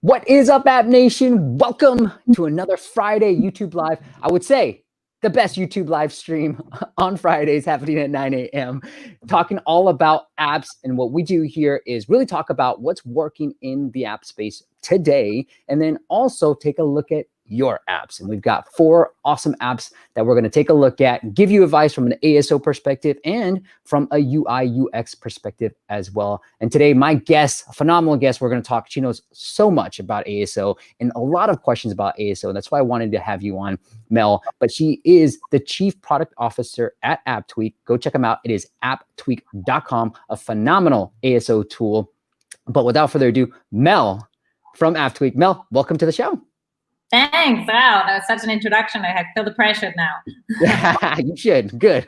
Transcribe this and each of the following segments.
What is up, App Nation? Welcome to another Friday YouTube Live. I would say the best YouTube live stream on Fridays happening at 9 a.m. talking all about apps. And what we do here is really talk about what's working in the app space today, and then also take a look at your apps. And we've got 4 awesome apps that we're going to take a look at, give you advice from an ASO perspective and from a UI UX perspective as well. And today, my guest, a phenomenal guest, we're going to talk. She knows so much about ASO and a lot of questions about ASO. And that's why I wanted to have you on, Mel. But she is the Chief Product Officer at AppTweak. Go check them out. It is apptweak.com, a phenomenal ASO tool. But without further ado, Mel from AppTweak. Mel, welcome to the show. Thanks. Wow, that was such an introduction. I feel the pressure now. Yeah, you should. Good.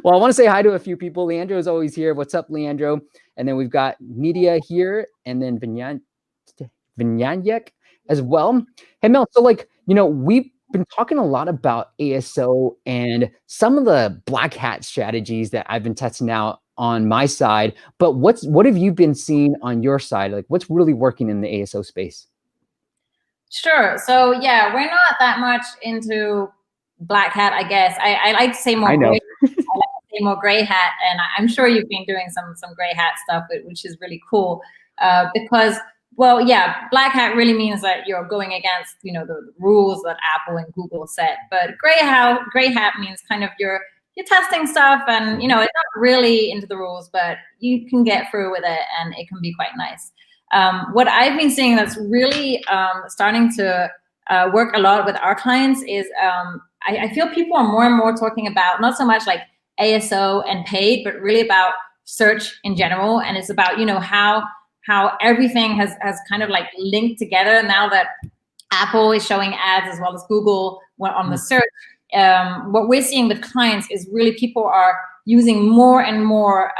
Well, I want to say hi to a few people. Leandro is always here. What's up, Leandro? And then we've got Nidia here, and then Vinyanyek as well. Hey, Mel, so we've been talking a lot about ASO and some of the black hat strategies that I've been testing out on my side. But what have you been seeing on your side? Like, what's really working in the ASO space? Sure. So yeah, we're not that much into black hat, I guess. I like to say more. I know. I like to say more gray hat, and I'm sure you've been doing some gray hat stuff, which is really cool. Because, well, yeah, black hat really means that you're going against, the rules that Apple and Google set. But gray hat means kind of you're testing stuff, and it's not really into the rules, but you can get through with it, and it can be quite nice. What I've been seeing that's really starting to work a lot with our clients is I feel people are more and more talking about not so much like ASO and paid, but really about search in general. And it's about, how everything has kind of like linked together now that Apple is showing ads as well as Google on the search. What we're seeing with clients is really people are using more and more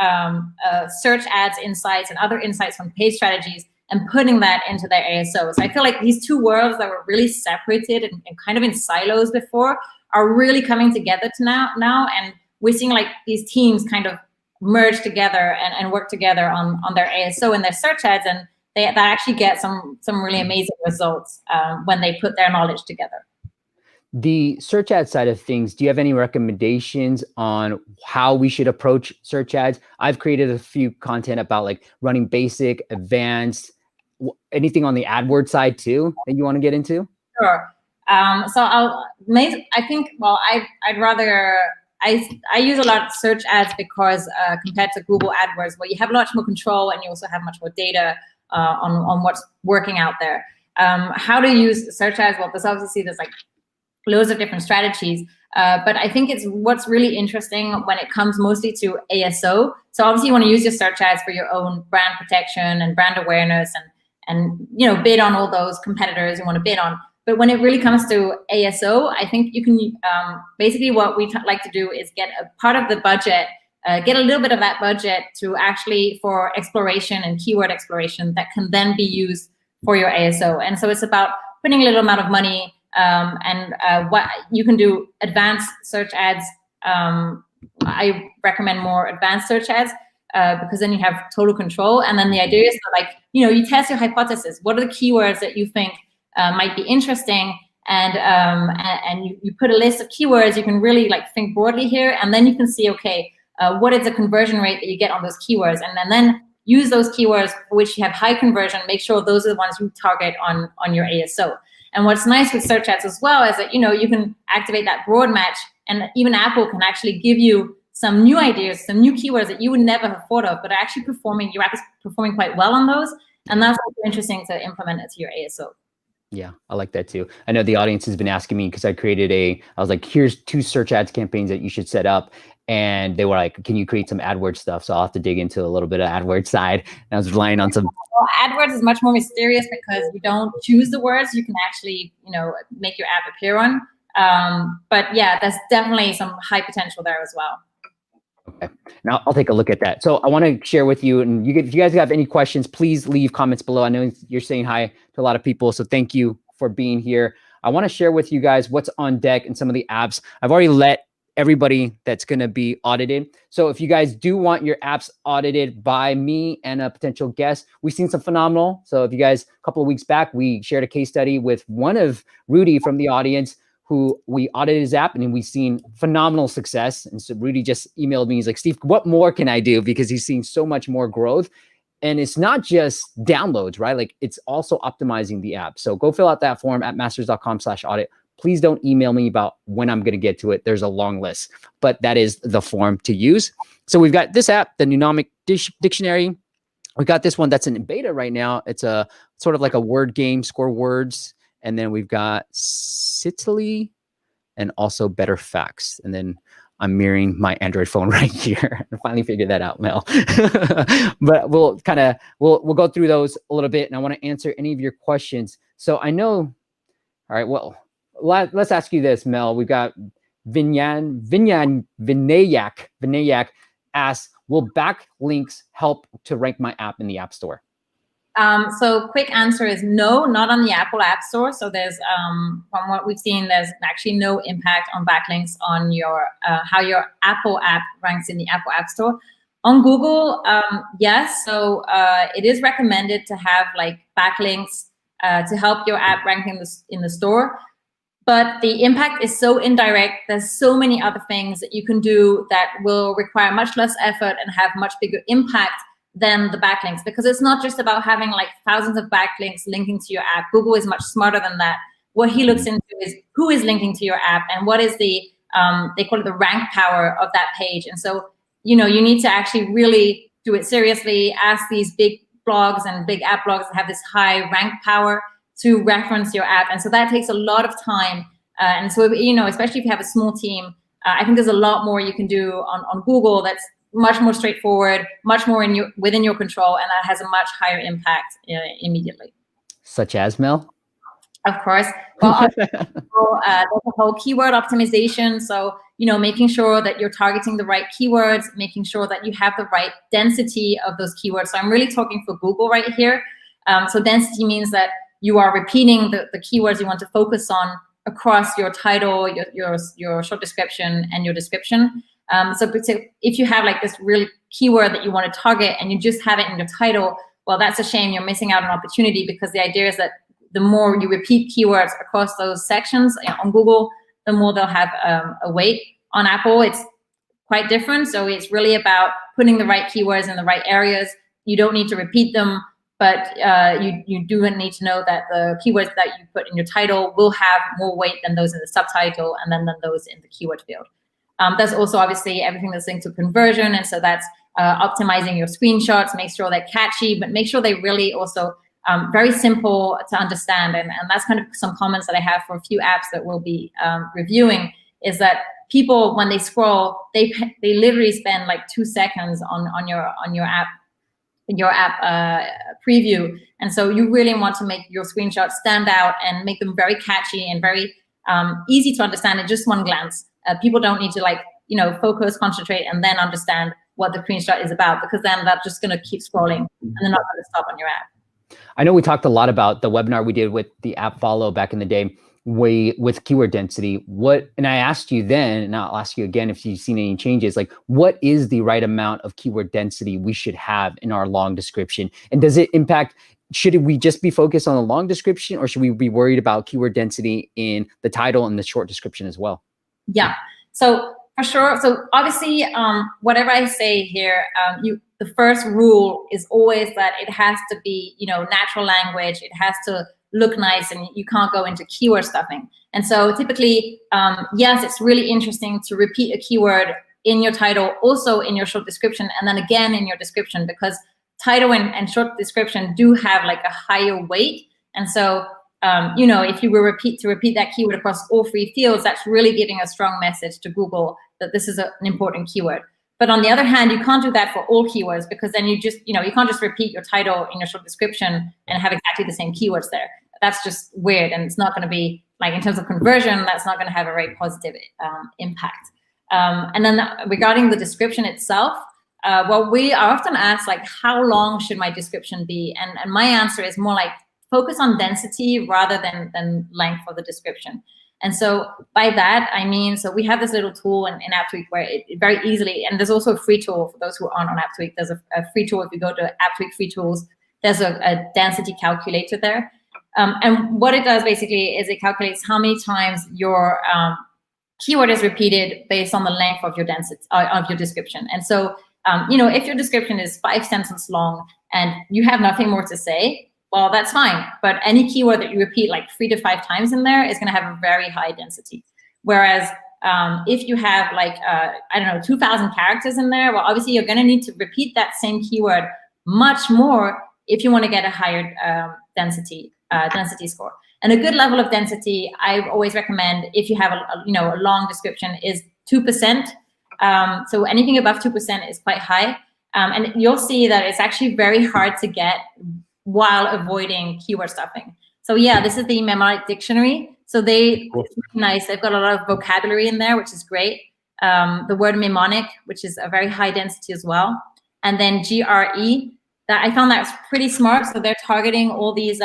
search ads insights and other insights from paid strategies and putting that into their ASO. So I feel like these two worlds that were really separated and kind of in silos before are really coming together now. And we're seeing like these teams kind of merge together and work together on their ASO and their search ads. And that actually get some really amazing results when they put their knowledge together. The search ad side of things, do you have any recommendations on how we should approach search ads? I've created a few content about like running basic, advanced, anything on the AdWords side too that you want to get into? Sure. So I use a lot of search ads because compared to Google AdWords, where you have a lot more control and you also have much more data on what's working out there. How to use search ads? Well, there's like loads of different strategies, but I think it's what's really interesting when it comes mostly to ASO. So obviously you want to use your search ads for your own brand protection and brand awareness and bid on all those competitors you want to bid on. But when it really comes to ASO, I think you can basically what we like to do is get a part of the budget, get a little bit of that budget to actually for exploration and keyword exploration that can then be used for your ASO. And so it's about putting a little amount of money. What you can do advanced search ads. I recommend more advanced search ads because then you have total control. And then the idea is that, you test your hypothesis. What are the keywords that you think might be interesting? And you put a list of keywords. You can really think broadly here, and then you can see, okay, what is the conversion rate that you get on those keywords, and then use those keywords for which you have high conversion. Make sure those are the ones you target on your ASO. And what's nice with search ads as well is that, you can activate that broad match, and even Apple can actually give you some new ideas, some new keywords that you would never have thought of, but are actually your app is performing quite well on those. And that's also interesting to implement it to your ASO. Yeah, I like that too. I know the audience has been asking me because I was like, here's 2 search ads campaigns that you should set up. And they were like, can you create some AdWords stuff? So I'll have to dig into a little bit of AdWords side. And I was relying on some. Well, AdWords is much more mysterious because you don't choose the words. You can actually, make your app appear on. But yeah, there's definitely some high potential there as well. Okay, now I'll take a look at that. So I want to share with you, and if you guys have any questions, please leave comments below. I know you're saying hi to a lot of people, so thank you for being here. I want to share with you guys what's on deck and some of the apps. I've already let everybody that's going to be audited. So if you guys do want your apps audited by me and a potential guest, we've seen some phenomenal. So if you guys, a couple of weeks back, we shared a case study with one of Rudy from the audience who we audited his app, and then we've seen phenomenal success. And so Rudy just emailed me. He's like, Steve, what more can I do? Because he's seen so much more growth. And it's not just downloads, right? Like it's also optimizing the app. So go fill out that form at masters.com/audit. Please don't email me about when I'm going to get to it. There's a long list, but that is the form to use. So we've got this app, the Mnemonic Dictionary. We got this one that's in beta right now. It's a sort of like a word game, score words. And then we've got Citly and also Better Facts. And then I'm mirroring my Android phone right here. I finally figured that out, Mel. But we'll go through those a little bit, and I want to answer any of your questions. So I know, all right, well, let's ask you this, Mel. We've got Vinayak asks, will backlinks help to rank my app in the App Store? So quick answer is no, not on the Apple App Store. So there's, from what we've seen, there's actually no impact on backlinks on your, how your Apple app ranks in the Apple App Store. On Google, yes. So it is recommended to have like backlinks to help your app rank in the store. But the impact is so indirect. There's so many other things that you can do that will require much less effort and have much bigger impact than the backlinks, because it's not just about having like thousands of backlinks linking to your app. Google is much smarter than that. What he looks into is who is linking to your app and what is the, they call it the rank power of that page. And so, you know, you need to actually really do it seriously, ask these big blogs and big app blogs that have this high rank power to reference your app. And so that takes a lot of time. And so, you know, especially if you have a small team, I think there's a lot more you can do on Google that's much more straightforward, much more within your control, and that has a much higher impact immediately. Such as, Mel? Of course. Well, there's a whole keyword optimization. So, you know, making sure that you're targeting the right keywords, making sure that you have the right density of those keywords. So I'm really talking for Google right here. So density means that you are repeating the keywords you want to focus on across your title, your short description, and your description. So if you have like this really keyword that you want to target and you just have it in your title, well, that's a shame. You're missing out on opportunity, because the idea is that the more you repeat keywords across those sections on Google, the more they'll have a weight. On Apple, it's quite different. So it's really about putting the right keywords in the right areas. You don't need to repeat them, but you do need to know that the keywords that you put in your title will have more weight than those in the subtitle and then than those in the keyword field. There's also obviously everything that's linked to conversion. And so that's optimizing your screenshots, make sure they're catchy, but make sure they really also very simple to understand. And that's kind of some comments that I have for a few apps that we'll be reviewing, is that people, when they scroll, they literally spend like 2 seconds on your app preview. And so you really want to make your screenshots stand out and make them very catchy and very easy to understand in just one glance. People don't need to like, you know, focus, concentrate, and then understand what the screenshot is about, because then they're just going to keep scrolling and they're not going to stop on your app. I know we talked a lot about the webinar we did with the App Follow back in the day with keyword density. And I asked you then, and I'll ask you again if you've seen any changes, like what is the right amount of keyword density we should have in our long description? And does it impact, should we just be focused on the long description, or should we be worried about keyword density in the title and the short description as well? Yeah, so for sure. So obviously, whatever I say here, the first rule is always that it has to be, you know, natural language. It has to look nice, and you can't go into keyword stuffing. And so typically, yes, it's really interesting to repeat a keyword in your title, also in your short description, and then again in your description, because title and short description do have like a higher weight. And so, you know, if you were to repeat that keyword across all 3 fields, that's really giving a strong message to Google that this is an important keyword. But on the other hand, you can't do that for all keywords, because then you just, you know, you can't just repeat your title in your short description and have exactly the same keywords there. That's just weird, and it's not going to be, like, in terms of conversion, that's not going to have a very positive impact. And then regarding the description itself, well, we are often asked, like, how long should my description be? And my answer is more like, focus on density rather than length of the description. And so by that, I mean, so we have this little tool in AppTweak where it very easily, and there's also a free tool for those who aren't on AppTweak. There's a free tool. If you go to AppTweak free tools, there's a density calculator there. And what it does basically is it calculates how many times your keyword is repeated based on the length of your density, of your description. And so, if your description is 5 sentences long and you have nothing more to say, well, that's fine. But any keyword that you repeat like 3 to 5 times in there is going to have a very high density. Whereas if you have like, 2,000 characters in there, well, obviously you're going to need to repeat that same keyword much more if you want to get a higher density score. And a good level of density, I always recommend, if you have a long description, is 2%. So anything above 2% is quite high. And you'll see that it's actually very hard to get while avoiding keyword stuffing. So yeah, this is the Mnemonic Dictionary. So it's really nice. They've got a lot of vocabulary in there, which is great. The word mnemonic, which is a very high density as well. And then GRE, that I found that's pretty smart. So they're targeting all these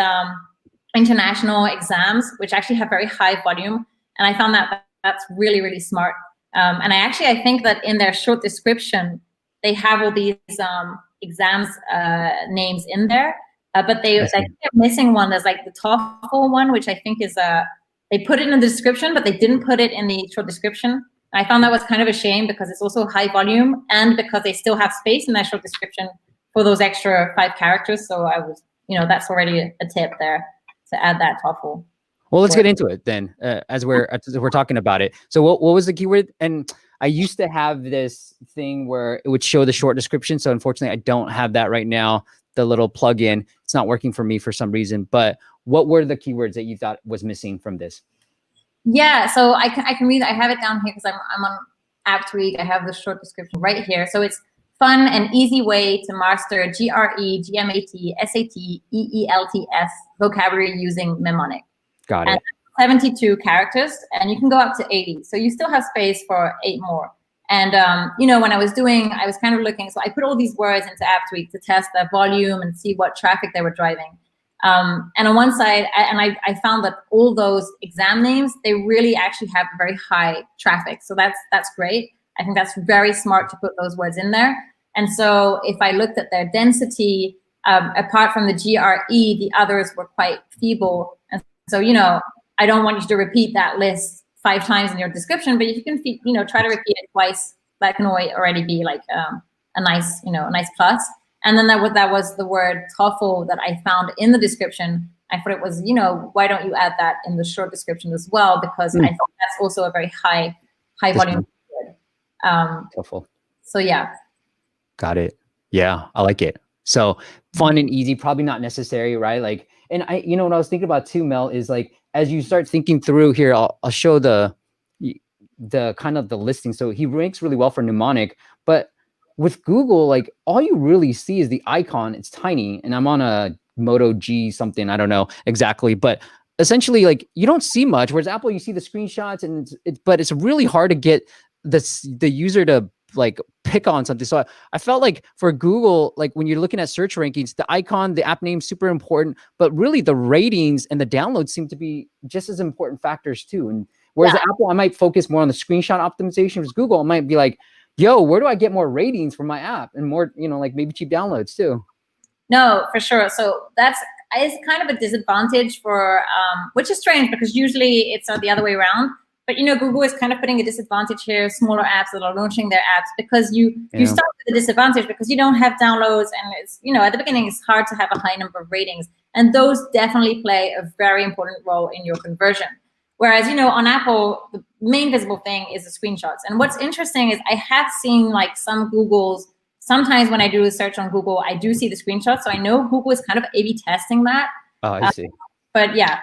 international exams, which actually have very high volume. And I found that that's really, really smart. And I think that in their short description, they have all these exams names in there. But I think they're missing one. There's like the TOEFL one, which I think is they put it in the description, but they didn't put it in the short description. I found that was kind of a shame because it's also high volume and because they still have space in that short description for those extra 5 characters. So I was, that's already a tip there to add that TOEFL. Well, let's get into it then, as we're talking about it. So what was the keyword? And I used to have this thing where it would show the short description. So unfortunately, I don't have that right now. The little plugin, it's not working for me for some reason. But what were the keywords that you thought was missing from this? Yeah, so I can read. I have it down here because I'm on AppTweak. I have the short description right here. So it's fun and easy way to master GRE, GMAT, SAT, EELTS vocabulary using mnemonic. Got it. And 72 characters, and you can go up to 80. So you still have space for 8 more. And, when I was kind of looking, so I put all these words into AppTweak to test their volume and see what traffic they were driving. And on one side, I found that all those exam names, they really actually have very high traffic. So that's great. I think that's very smart to put those words in there. And so if I looked at their density, apart from the GRE, the others were quite feeble. And so, I don't want you to repeat that list 5 times in your description, but if you can, try to repeat it twice, that can already be like a nice plus. And then that was the word TOEFL that I found in the description. I thought it was, why don't you add that in the short description as well? Because I think that's also a very high volume word. TOEFL. So yeah. Got it. Yeah, I like it. So fun and easy, probably not necessary, right? Like, and what I was thinking about too, Mel, is like, as you start thinking through here, I'll show the kind of the listing. So he ranks really well for mnemonic, but with Google, like all you really see is the icon. It's tiny, and I'm on a Moto G something. I don't know exactly, but essentially, like you don't see much. Whereas Apple, you see the screenshots, and but it's really hard to get the user to like pick on something. So I felt like for Google, like when you're looking at search rankings, the icon, the app name, super important, but really the ratings and the downloads seem to be just as important factors too. And whereas Apple, I might focus more on the screenshot optimization. With Google, I might be like, yo, where do I get more ratings for my app and more, like maybe cheap downloads too? No, for sure. So it's kind of a disadvantage for, which is strange because usually it's the other way around. But Google is kind of putting a disadvantage here, smaller apps that are launching their apps, because you start with a disadvantage because you don't have downloads, and it's at the beginning it's hard to have a high number of ratings, and those definitely play a very important role in your conversion. Whereas on Apple, the main visible thing is the screenshots. And what's interesting is I have seen like some Googles. Sometimes when I do a search on Google, I do see the screenshots, so I know Google is kind of A/B testing that. Oh, I see. But yeah.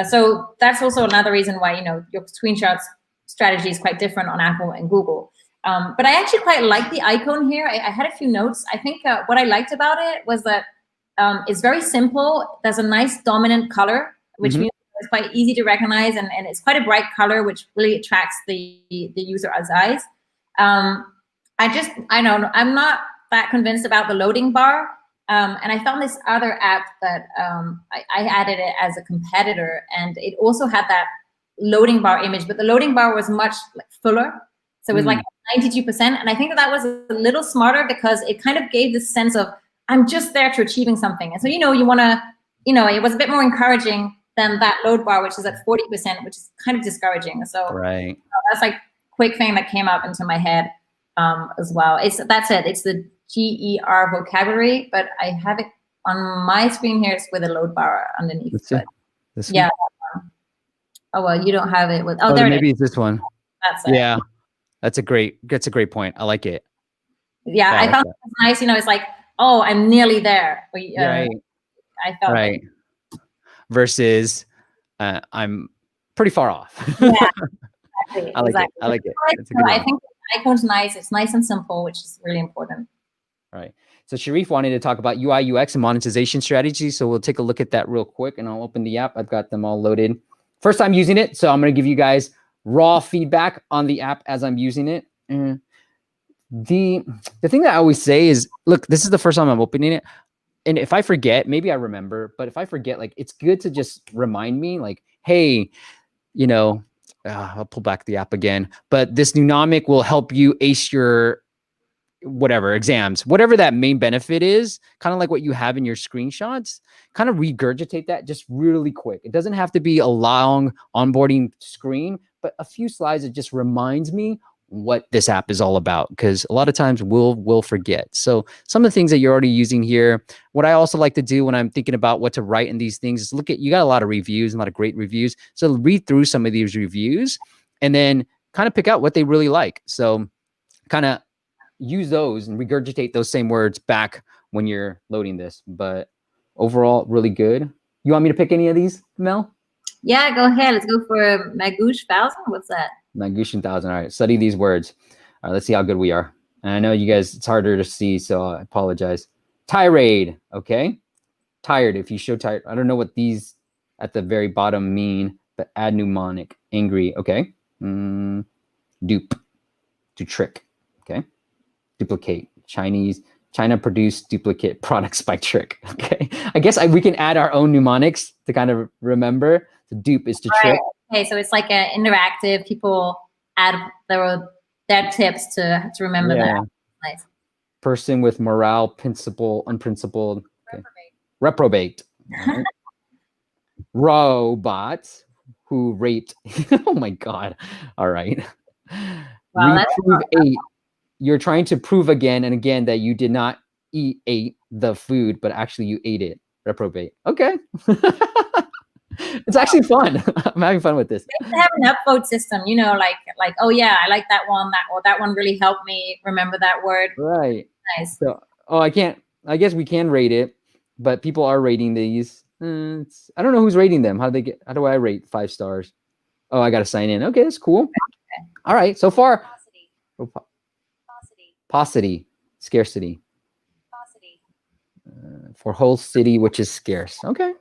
So that's also another reason why, your screenshots strategy is quite different on Apple and Google. But I actually quite like the icon here. I had a few notes. I think what I liked about it was that it's very simple. There's a nice dominant color, which means it's quite easy to recognize, and it's quite a bright color, which really attracts the user's eyes. I don't know, I'm not that convinced about the loading bar. And I found this other app that I added it as a competitor, and it also had that loading bar image, but the loading bar was much like fuller. So it was like 92%. And I think that was a little smarter because it kind of gave this sense of, I'm just there to achieving something. And so, you want to, it was a bit more encouraging than that load bar, which is at 40%, which is kind of discouraging. So that's like quick thing that came up into my head as well. That's it. It's the GER vocabulary, but I have it on my screen here. It's with a load bar underneath. Yeah. Oh, well, you don't have it with, there maybe it it's this one. That's it. Yeah. That's a great point. I like it. Yeah. I thought it was nice. It's like, oh, I'm nearly there. Right. I felt right. Versus I'm pretty far off. Yeah, exactly. I like it. I think the icon's nice. It's nice and simple, which is really important. Right. So Sharif wanted to talk about UI, UX, and monetization strategies. So we'll take a look at that real quick, and I'll open the app. I've got them all loaded. First time using it, so I'm going to give you guys raw feedback on the app as I'm using it. The thing that I always say is, look, this is the first time I'm opening it. And if I forget, maybe I remember, but if I forget, like, it's good to just remind me, like, hey, I'll pull back the app again, but this Nunomic will help you ace your whatever exams, whatever that main benefit is, kind of like what you have in your screenshots, kind of regurgitate that just really quick. It doesn't have to be a long onboarding screen, but a few slides, it just reminds me what this app is all about, because a lot of times we'll forget. So some of the things that you're already using here, what I also like to do when I'm thinking about what to write in these things is you got a lot of reviews, a lot of great reviews. So read through some of these reviews and then kind of pick out what they really like. So kind of use those and regurgitate those same words back when you're loading this. But overall, really good. You want me to pick any of these, Mel? Yeah, go ahead. Let's go for Magoosh 1000. What's that? Magoosh 1000. All right, study these words. All right, let's see how good we are. And I know you guys, it's harder to see, so I apologize. Tirade, okay? Tired, if you show tired. I don't know what these at the very bottom mean, but add mnemonic. Angry, okay? Dupe, to trick, okay? Duplicate, China produced duplicate products by trick, okay? I guess we can add our own mnemonics to kind of remember. The dupe is to trick. Okay, so it's like an interactive. People add their tips to remember that. Nice. Person with morale, principle, unprincipled. Okay. Reprobate. Right. Robot who raped. Oh my God. All right. Wow, reprove 8. You're trying to prove again and again that you did not eat the food, but actually you ate it. Reprobate. Okay. It's actually fun. I'm having fun with this. They have an upvote system, like, oh yeah, I like that one. That one really helped me remember that word. Right. Nice. So, I guess we can rate it, but people are rating these. I don't know who's rating them. How do I rate 5 stars? Oh, I got to sign in. Okay, that's cool. Okay. All right. So far. Paucity. Scarcity. For whole city, which is scarce. Okay.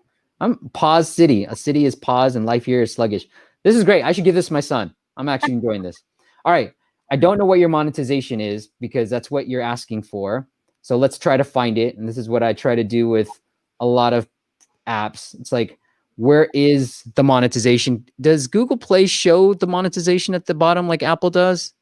Pause city. A city is pause and life here is sluggish. This is great. I should give this to my son. I'm actually enjoying this. All right. I don't know what your monetization is because that's what you're asking for. So let's try to find it. And this is what I try to do with a lot of apps. It's like, where is the monetization? Does Google Play show the monetization at the bottom like Apple does?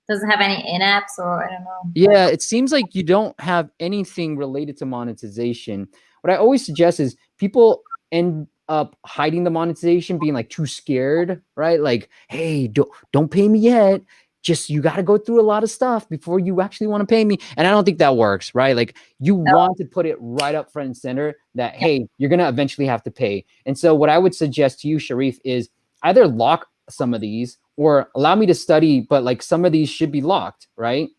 Does it have any in-apps or I don't know? Yeah, it seems like you don't have anything related to monetization. What I always suggest is people end up hiding the monetization, being like too scared, right? Like, hey, don't pay me yet. Just, you got to go through a lot of stuff before you actually want to pay me. And I don't think that works, right? Like you want to put it right up front and center that, hey, you're going to eventually have to pay. And so what I would suggest to you, Sharif, is either lock some of these or allow me to study, but like some of these should be locked, right?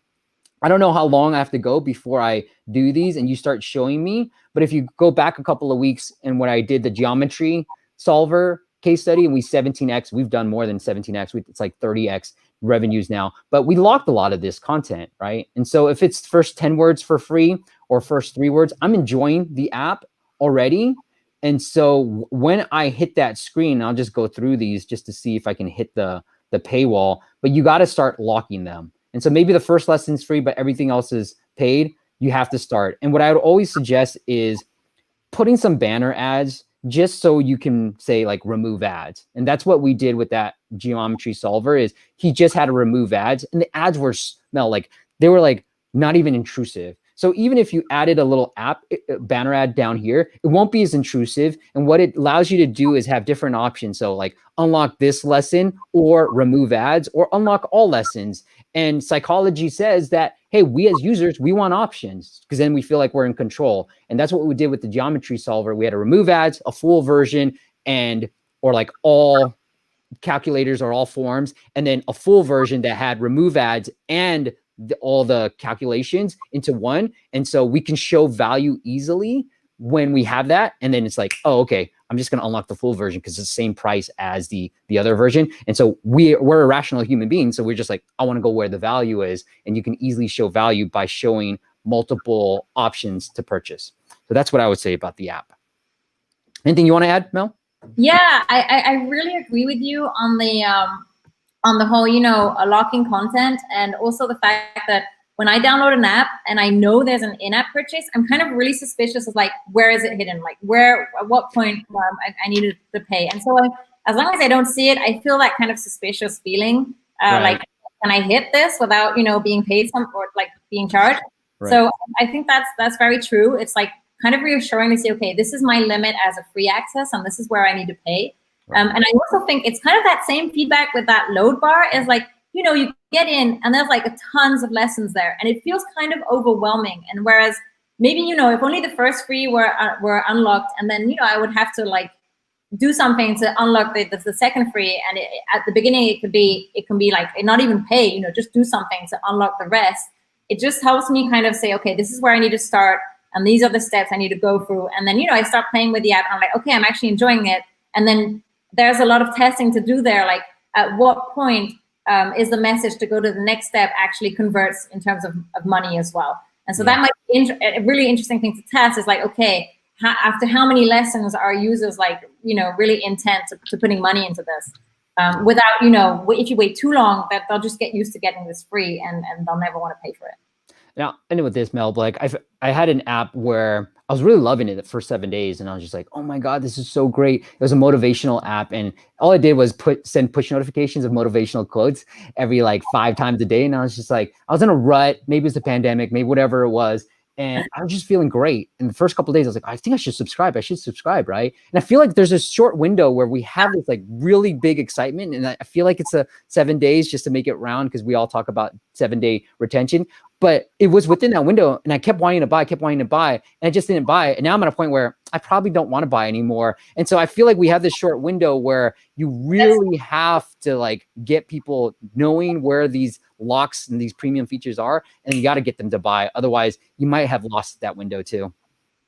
I don't know how long I have to go before I do these and you start showing me. But if you go back a couple of weeks and when I did the geometry solver case study and we 17x, we've done more than 17x. It's like 30x revenues now, but we locked a lot of this content, right? And so if it's first 10 words for free or first 3 words, I'm enjoying the app already. And so when I hit that screen, I'll just go through these just to see if I can hit the paywall, but you got to start locking them. And so maybe the first lesson's free, but everything else is paid. You have to start. And what I would always suggest is putting some banner ads just so you can say like remove ads. And that's what we did with that geometry solver is he just had to remove ads, and the ads were like they were like not even intrusive. So even if you added a little banner ad down here, it won't be as intrusive. And what it allows you to do is have different options. So like unlock this lesson or remove ads or unlock all lessons. And psychology says that, hey, we as users, we want options because then we feel like we're in control. And that's what we did with the geometry solver. We had to remove ads, a full version, or like all calculators or all forms, and then a full version that had remove ads and all the calculations into one. And so we can show value easily when we have that. And then it's like, oh, okay, I'm just going to unlock the full version because it's the same price as the other version. And so we're a rational human being. So we're just like, I want to go where the value is. And you can easily show value by showing multiple options to purchase. So that's what I would say about the app. Anything you want to add, Mel? Yeah, I really agree with you on the whole, locking content, and also the fact that when I download an app and I know there's an in-app purchase, I'm kind of really suspicious of like, where is it hidden? Like at what point I needed to pay. And so as long as I don't see it, I feel that kind of suspicious feeling. Right. Like, can I hit this without, being paid or like being charged? Right. So I think that's very true. It's like kind of reassuring to say, okay, this is my limit as a free access and this is where I need to pay. And I also think it's kind of that same feedback with that load bar is like, you get in and there's like tons of lessons there and it feels kind of overwhelming. And whereas maybe, if only the first free were unlocked and then, I would have to like do something to unlock the second free. And at the beginning, it can be like not even pay, just do something to unlock the rest. It just helps me kind of say, okay, this is where I need to start. And these are the steps I need to go through. And then, I start playing with the app and I'm like, okay, I'm actually enjoying it. And then there's a lot of testing to do there. Like at what point is the message to go to the next step actually converts in terms of money as well. And so that might be a really interesting thing to test is like, okay, after how many lessons are users like, really intent to putting money into this without, if you wait too long, that they'll just get used to getting this free and they'll never want to pay for it. Now, I know with this, Mel, like I had an app where I was really loving it the first 7 days, and I was just like, oh my God, this is so great. It was a motivational app, and all I did was send push notifications of motivational quotes every like 5 times a day. And I was just like, I was in a rut, maybe it's the pandemic, maybe whatever it was. And I was just feeling great. In the first couple of days, I was like, I think I should subscribe. I should subscribe, right? And I feel like there's a short window where we have this like really big excitement. And I feel like it's a 7 days just to make it round because we all talk about 7-day retention. But it was within that window and I kept wanting to buy, and I just didn't buy it. And now I'm at a point where I probably don't want to buy anymore. And so I feel like we have this short window where you really have to like get people knowing where these locks and these premium features are, and you got to get them to buy. Otherwise, you might have lost that window too.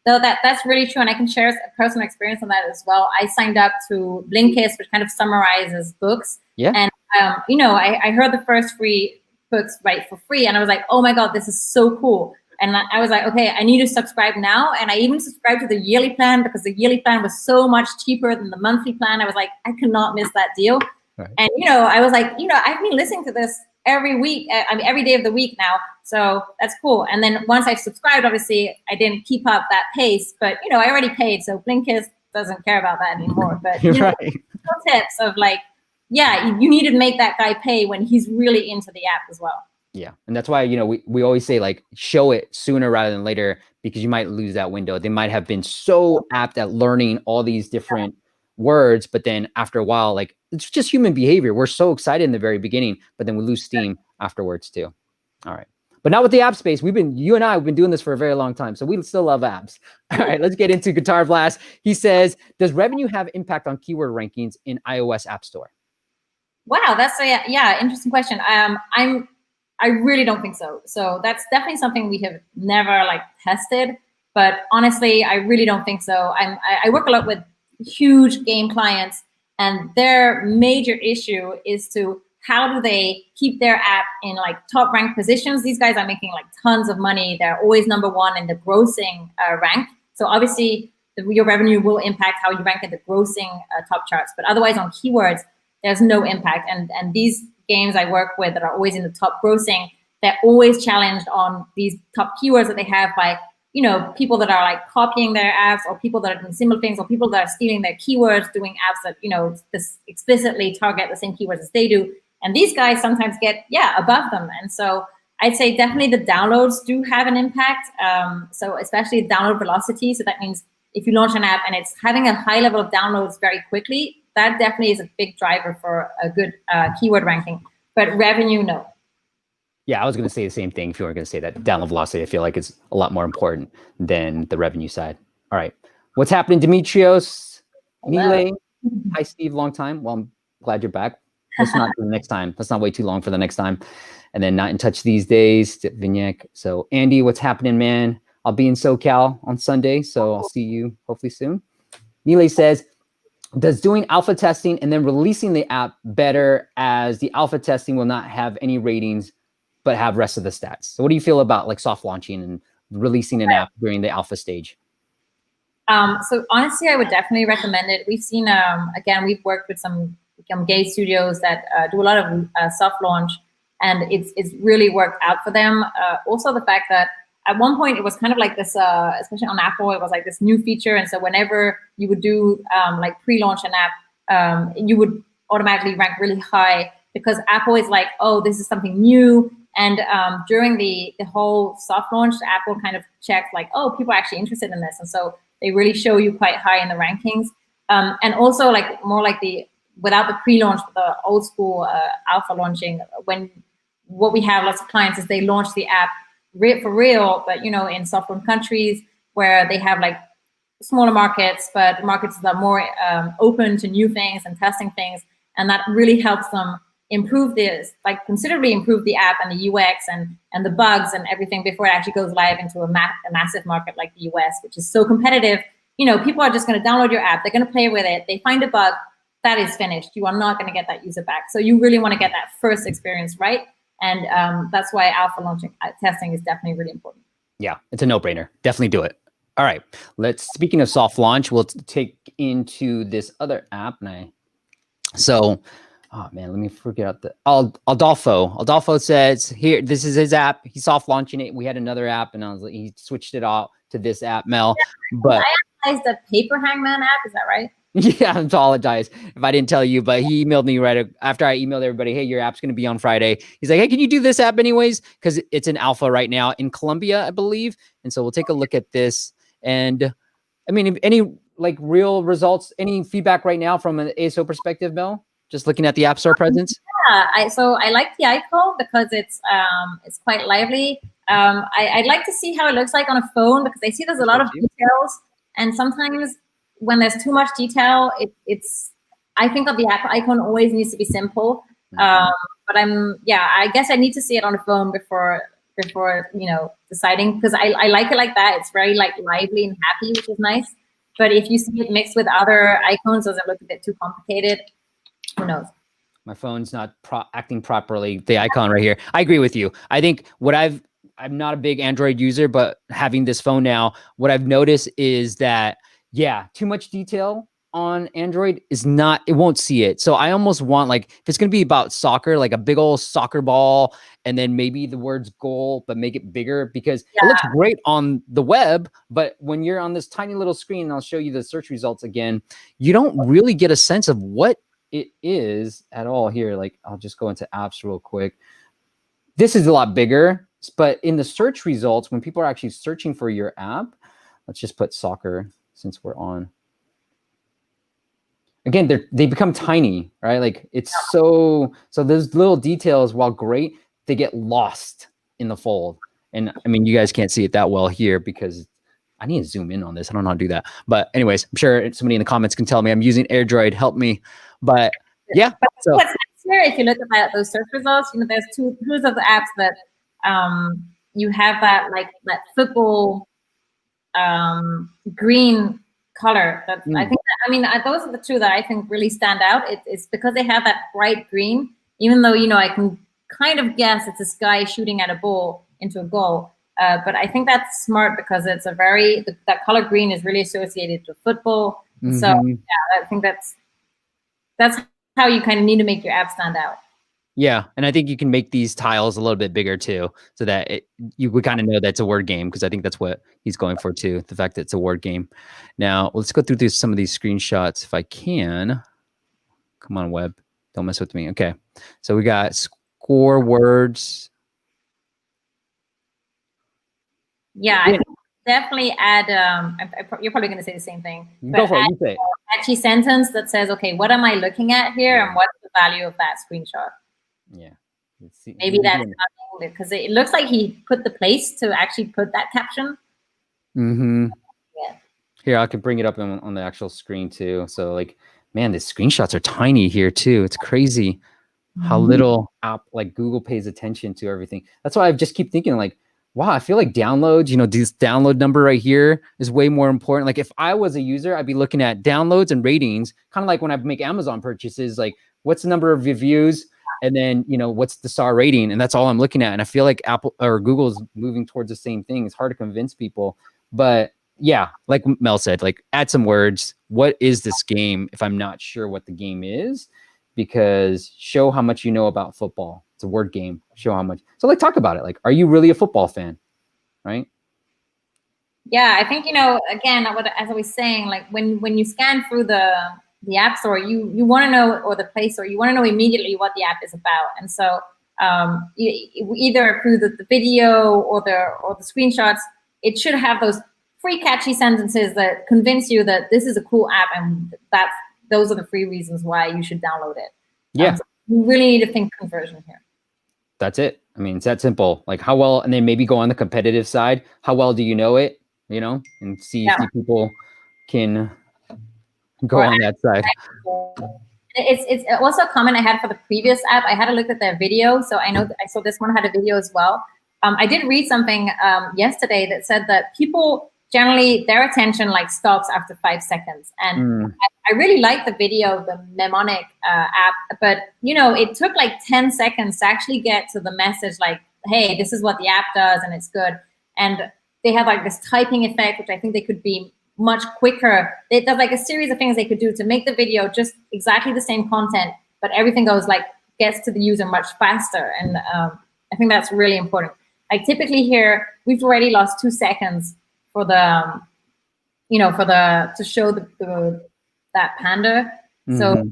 No, that's really true. And I can share a personal experience on that as well. I signed up to Blinkist, which kind of summarizes books. Yeah. And, I heard the first free books for free. And I was like, oh my God, this is so cool. And I was like, okay, I need to subscribe now. And I even subscribed to the yearly plan because the yearly plan was so much cheaper than the monthly plan. I was like, I cannot miss that deal. Right. And, I was like, I've been listening to this every week, every day of the week now. So that's cool. And then once I subscribed, obviously I didn't keep up that pace, but I already paid. So Blinkist doesn't care about that anymore. But tips of like, you need to make that guy pay when he's really into the app as well. Yeah. And that's why, we always say like, show it sooner rather than later, because you might lose that window. They might have been so apt at learning all these different words, but then after a while, like it's just human behavior. We're so excited in the very beginning, but then we lose steam afterwards too. All right. But not with the app space. You and I have been doing this for a very long time. So we still love apps. All right, let's get into Guitar Blast. He says, does revenue have impact on keyword rankings in iOS App Store? Wow, that's interesting question. I really don't think so. So that's definitely something we have never like tested, but honestly, I really don't think so. I work a lot with huge game clients, and their major issue is how do they keep their app in like top ranked positions? These guys are making like tons of money. They're always number one in the grossing rank. So obviously your revenue will impact how you rank in the grossing top charts, but otherwise on keywords, there's no impact. And these games I work with that are always in the top grossing, they're always challenged on these top keywords that they have by, people that are like copying their apps, or people that are doing similar things, or people that are stealing their keywords, doing apps that, this explicitly target the same keywords as they do. And these guys sometimes get, above them. And so I'd say definitely the downloads do have an impact. So especially download velocity. So that means if you launch an app and it's having a high level of downloads very quickly, that definitely is a big driver for a good keyword ranking. But revenue, no. Yeah, I was going to say the same thing. If you were going to say that, download velocity, I feel like it's a lot more important than the revenue side. All right. What's happening, Demetrios? Nile. Hi, Steve. Long time. Well, I'm glad you're back. Let's not do the next time. Let's not wait too long for the next time. And then Not in Touch these days. Vignac. So Andy, what's happening, man? I'll be in SoCal on Sunday, so I'll see you hopefully soon. Nile says, does doing alpha testing and then releasing the app better, as the alpha testing will not have any ratings but have rest of the stats? So what do you feel about like soft launching and releasing an app during the alpha stage? So honestly, I would definitely recommend it. We've seen, again, we've worked with some gay studios that do a lot of soft launch, and it's really worked out for them. Also the fact that at one point it was kind of like this, especially on Apple, it was like this new feature. And so whenever you would do like pre-launch an app, you would automatically rank really high, because Apple is like, oh, this is something new. And during the whole soft launch, Apple kind of checked like, oh, people are actually interested in this. And so they really show you quite high in the rankings. And also like more like without the pre-launch, the old school alpha launching, what we have lots of clients is they launch the app for real, but in soft launch countries where they have like smaller markets, but markets that are more open to new things and testing things. And that really helps them improve this, like considerably improve the app and the UX and the bugs and everything before it actually goes live into a massive market like the US, which is so competitive. People are just going to download your app, they're going to play with it, they find a bug, that is finished. You are not going to get that user back. So you really want to get that first experience right. And that's why alpha launching testing is definitely really important. Yeah, it's a no-brainer. Definitely do it. All right. Speaking of soft launch, we'll take into this other app. Oh man, let me figure out Adolfo. Adolfo says here, this is his app. He's soft launching it. We had another app, and he switched it out to this app, Mel. But I analyzed the Paper Hangman app. Is that right? Yeah, I apologize if I didn't tell you, but he emailed me right after I emailed everybody, hey, your app's going to be on Friday. He's like, hey, can you do this app anyways? Because it's in alpha right now in Colombia, I believe. And so we'll take a look at this. And I mean, any like real results, any feedback right now from an ASO perspective, Mel? Just looking at the App Store presence? Yeah, so I like the icon because it's quite lively. I'd like to see how it looks like on a phone, because I see there's a lot of details. And sometimes when there's too much detail, I think that the app icon always needs to be simple. But I guess I need to see it on a phone before deciding, because I like it like that. It's very like lively and happy, which is nice. But if you see it mixed with other icons, does it look a bit too complicated? Who knows? My phone's not acting properly. The icon right here. I agree with you. I think I'm not a big Android user, but having this phone now, what I've noticed is that, too much detail on Android it won't see it. So I almost want, like, if it's going to be about soccer, like a big old soccer ball, and then maybe the words goal, but make it bigger, because it looks great on the web. But when you're on this tiny little screen, and I'll show you the search results again, you don't really get a sense of what it is at all here. Like, I'll just go into apps real quick. This is a lot bigger, but in the search results, when people are actually searching for your app, let's just put soccer since we're on. Again, they become tiny, right? Like, it's so those little details, while great, they get lost in the fold. And I mean, you guys can't see it that well here because I need to zoom in on this. I don't know how to do that. But anyways, I'm sure somebody in the comments can tell me I'm using AirDroid. Help me. But yeah. So what's nice here, if you look at those search results, there's two of the apps that you have that football green color. I think those are the two that I think really stand out. It's because they have that bright green, even though I can kind of guess it's this guy shooting at a ball into a goal. But I think that's smart because it's that color green is really associated to football. So I think that's how you kind of need to make your app stand out. Yeah, and I think you can make these tiles a little bit bigger too, so that you would kind of know that's a word game, because I think that's what he's going for too, the fact that it's a word game. Now, let's go through some of these screenshots if I can. Come on, web. Don't mess with me. Okay, so we got score words. Yeah, I think definitely add, you're probably going to say the same thing. Go for it, you say it. Catchy sentence that says, okay, what am I looking at here, and what's the value of that screenshot? Yeah. Let's see. Maybe that's because it looks like he put the place to actually put that caption. Mm-hmm. Yeah. Here, I could bring it up on the actual screen too. So like, man, the screenshots are tiny here too. It's crazy how little app like Google pays attention to everything. That's why I just keep thinking like, wow, I feel like downloads, this download number right here is way more important. Like if I was a user, I'd be looking at downloads and ratings, kind of like when I make Amazon purchases, like what's the number of reviews, and then, what's the star rating, and that's all I'm looking at. And I feel like Apple or Google's moving towards the same thing. It's hard to convince people, but yeah, like Mel said, like add some words. What is this game if I'm not sure what the game is? Because show how much you know about football. It's a word game. Show how much. So like talk about it. Like, are you really a football fan? Right? Yeah, I think, again, as I was saying, like when you scan through the app store, you want to know, or the Play Store, you want to know immediately what the app is about. And so either through the video or the screenshots, it should have those free catchy sentences that convince you that this is a cool app, and those are the free reasons why you should download it. Yeah. So you really need to think conversion here. That's it. I mean, it's that simple. Like how well, and then maybe go on the competitive side. How well do you know it? And see if the people can go on that side. It's also a comment I had for the previous app. I had a look at their video, so I saw this one had a video as well. I did read something yesterday that said that people generally, their attention like stops after 5 seconds. And I really like the video, the mnemonic app, but it took like 10 seconds to actually get to the message like, hey, this is what the app does and it's good. And they have like this typing effect, which I think they could be much quicker. There's like a series of things they could do to make the video just exactly the same content, but everything gets to the user much faster. And I think that's really important. Like typically here, we've already lost 2 seconds for the, to show that panda. So,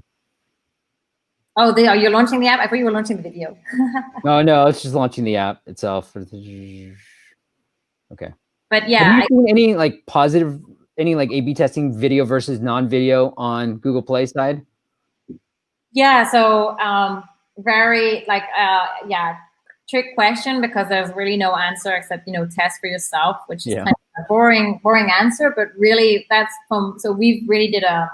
you're launching the app? I thought you were launching the video. No, it's just launching the app itself. Okay. But yeah. Have you seen any A/B testing video versus non-video on Google Play side? Yeah, so very trick question, because there's really no answer except test for yourself, which is kind of a boring answer, but really that's so we really did a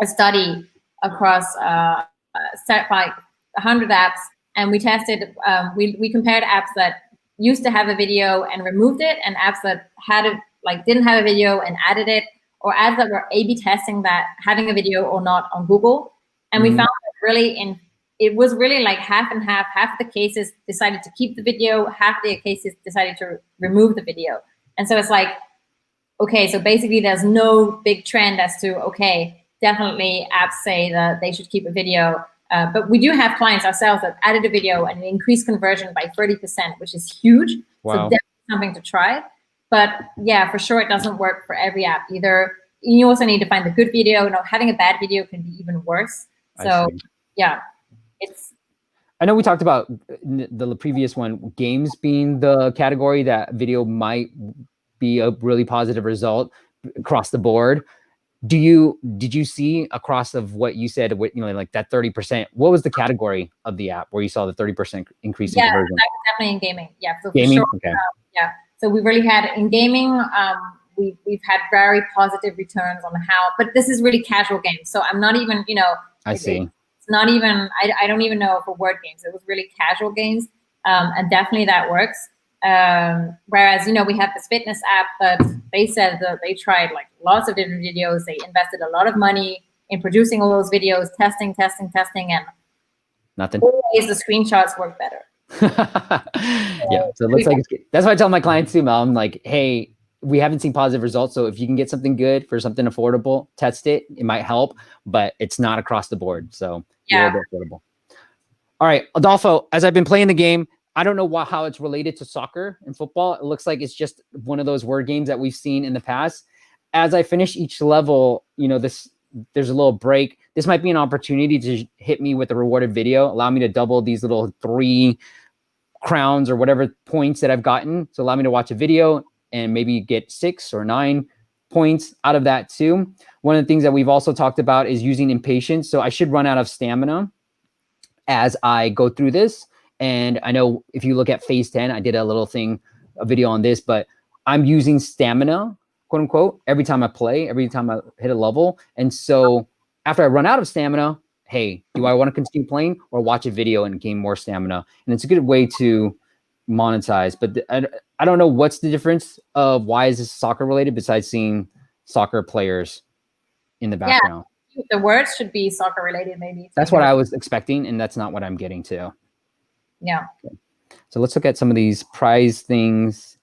study across like 100 apps, and we tested we compared apps that used to have a video and removed it, and apps that had it didn't have a video and added it, or apps that were A/B testing that having a video or not on Google. And we found that it was really like half and half. Half of the cases decided to keep the video, half of the cases decided to remove the video. And so it's like, okay, so basically there's no big trend as to, okay, definitely apps say that they should keep a video. But we do have clients ourselves that added a video and increased conversion by 30%, which is huge. Wow. So definitely something to try. But yeah, for sure, it doesn't work for every app either. You also need to find the good video. Having a bad video can be even worse. So yeah, I know we talked about the previous one, games being the category that video might be a really positive result across the board. Did you see across of what you said, like that 30%? What was the category of the app where you saw the 30% increase in conversion? Yeah, definitely in gaming. Yeah, so gaming. For sure, okay. Yeah, so we really had in gaming. We've had very positive returns on how, but this is really casual games. So I'm not even, I see. It's not even, I don't even know for word games. It was really casual games. And definitely that works. Whereas, we have this fitness app that they said that they tried like lots of different videos. They invested a lot of money in producing all those videos, testing, and nothing. Always the screenshots work better. Yeah, so it looks like that's why I tell my clients too, Mel. I'm like, hey, we haven't seen positive results. So if you can get something good for something affordable, test it. It might help, but it's not across the board. So yeah, a little bit affordable. All right, Adolfo, as I've been playing the game, I don't know how it's related to soccer and football. It looks like it's just one of those word games that we've seen in the past. As I finish each level, there's a little break. This might be an opportunity to hit me with a rewarded video, allow me to double these little 3 crowns or whatever points that I've gotten. So allow me to watch a video and maybe get 6 or 9 points out of that too. One of the things that we've also talked about is using impatience. So I should run out of stamina as I go through this. And I know if you look at phase 10, I did a video on this, but I'm using stamina, quote unquote, every time I play, every time I hit a level. And so after I run out of stamina, hey, do I want to continue playing or watch a video and gain more stamina? And it's a good way to monetize. But I don't know what's the difference of why is this soccer related besides seeing soccer players in the background. Yeah, the words should be soccer related, maybe. That's what I was expecting, and that's not what I'm getting to. Yeah. Okay. So let's look at some of these prize things.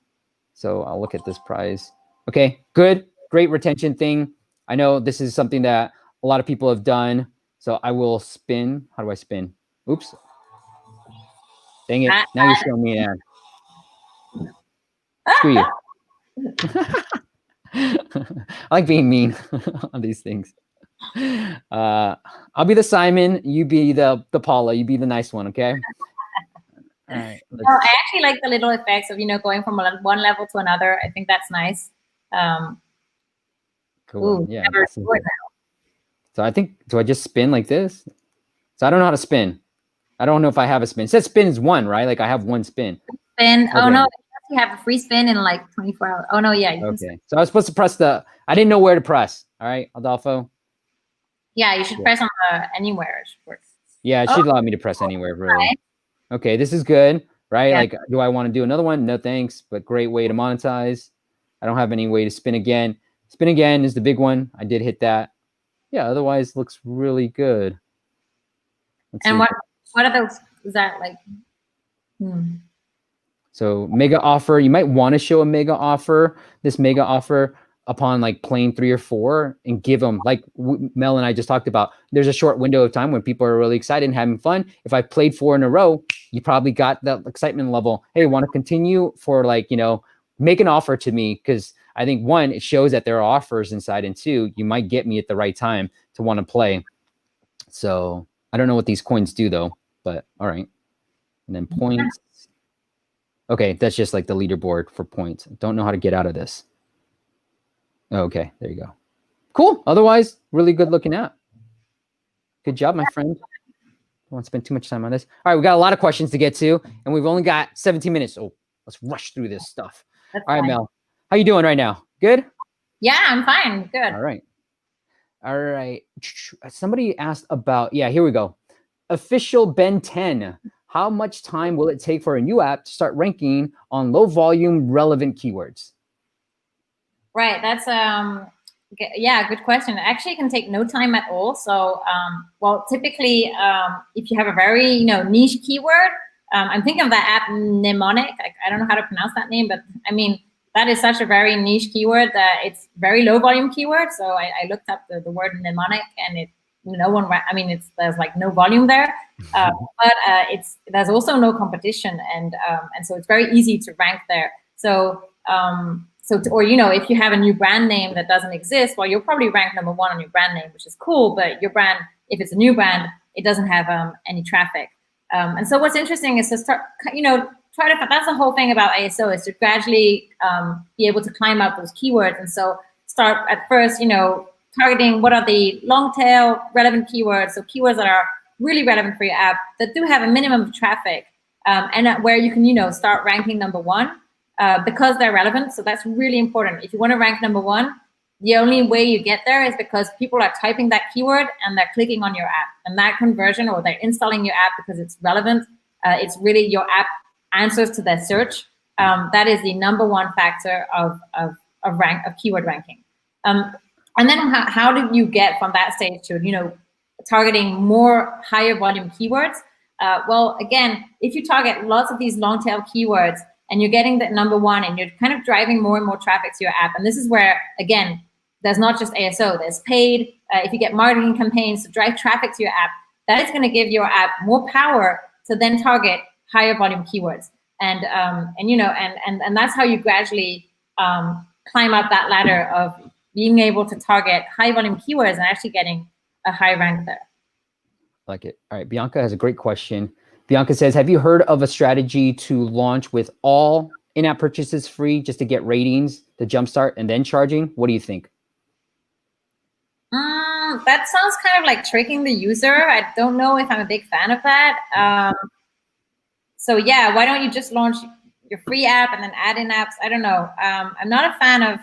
So I'll look at this prize. Okay, good, great retention thing. I know this is something that a lot of people have done. So I will spin. How do I spin? Oops. Dang it. Now you're showing me an ad. Screw you. I like being mean on these things. I'll be the Simon. You be the Paula. You be the nice one, okay? All right. I actually like the little effects of, going from one level to another. I think that's nice. Cool. Ooh, yeah. So I think, do I just spin like this? So I don't know how to spin. I don't know if I have a spin. It says spin is 1, right? Like I have 1 spin. Spin. Okay. Oh no, you have a free spin in like 24 hours. Oh no, yeah. Okay. So I was supposed to press I didn't know where to press. All right, Adolfo. Yeah, you should press on anywhere. It should work. Yeah, it should allow me to press anywhere, really. Right. Okay, this is good, right? Yeah. Like, do I want to do another one? No, thanks. But great way to monetize. I don't have any way to spin again. Spin again is the big one. I did hit that. Yeah, otherwise looks really good. And what are those? Is that like? So mega offer. You might want to show a mega offer. This mega offer upon like playing 3 or 4 and give them, like Mel and I just talked about, there's a short window of time when people are really excited and having fun. If I played 4 in a row, you probably got that excitement level. Hey, want to continue for like, make an offer to me. Cause I think 1, it shows that there are offers inside, and 2, you might get me at the right time to want to play. So I don't know what these coins do though, but all right. And then points. Okay. That's just like the leaderboard for points. Don't know how to get out of this. Okay, there you go. Cool. Otherwise, really good looking app. Good job, my friend. Don't want to spend too much time on this. All right, we got a lot of questions to get to, and we've only got 17 minutes. So let's rush through this stuff. That's all right, fine. Mel. How you doing right now? Good? Yeah, I'm fine. Good. All right. All right. Somebody asked about, here we go. Official Ben 10. How much time will it take for a new app to start ranking on low volume relevant keywords? Right, that's good question. Actually, it can take no time at all. So, typically, if you have a very niche keyword, I'm thinking of that app Mnemonic. I don't know how to pronounce that name, but I mean that is such a very niche keyword that it's very low volume keyword. So I looked up the word mnemonic, and there's like no volume there, but there's also no competition, and so it's very easy to rank there. So. If you have a new brand name that doesn't exist, well, you'll probably rank number 1 on your brand name, which is cool. But your brand, if it's a new brand, it doesn't have any traffic. And so what's interesting is to start, that's the whole thing about ASO, is to gradually be able to climb up those keywords. And so start at first, targeting what are the long tail relevant keywords. So keywords that are really relevant for your app that do have a minimum of traffic, and where you can, start ranking number 1. Because they're relevant. So that's really important. If you want to rank number 1, the only way you get there is because people are typing that keyword and they're clicking on your app. And that conversion, or they're installing your app because it's relevant, it's really your app answers to their search. That is the number 1 factor of keyword ranking. And then how do you get from that stage to targeting more higher volume keywords? Well, again, if you target lots of these long tail keywords, and you're getting that number 1, and you're kind of driving more and more traffic to your app. And this is where, again, there's not just ASO, there's paid. If you get marketing campaigns to drive traffic to your app, that is going to give your app more power to then target higher volume keywords. And that's how you gradually climb up that ladder of being able to target high volume keywords and actually getting a high rank there. Like it. All right, Bianca has a great question. Bianca says, have you heard of a strategy to launch with all in-app purchases free just to get ratings to jumpstart and then charging? What do you think? That sounds kind of like tricking the user. I don't know if I'm a big fan of that. So yeah, why don't you just launch your free app and then add in apps? I don't know. I'm not a fan of,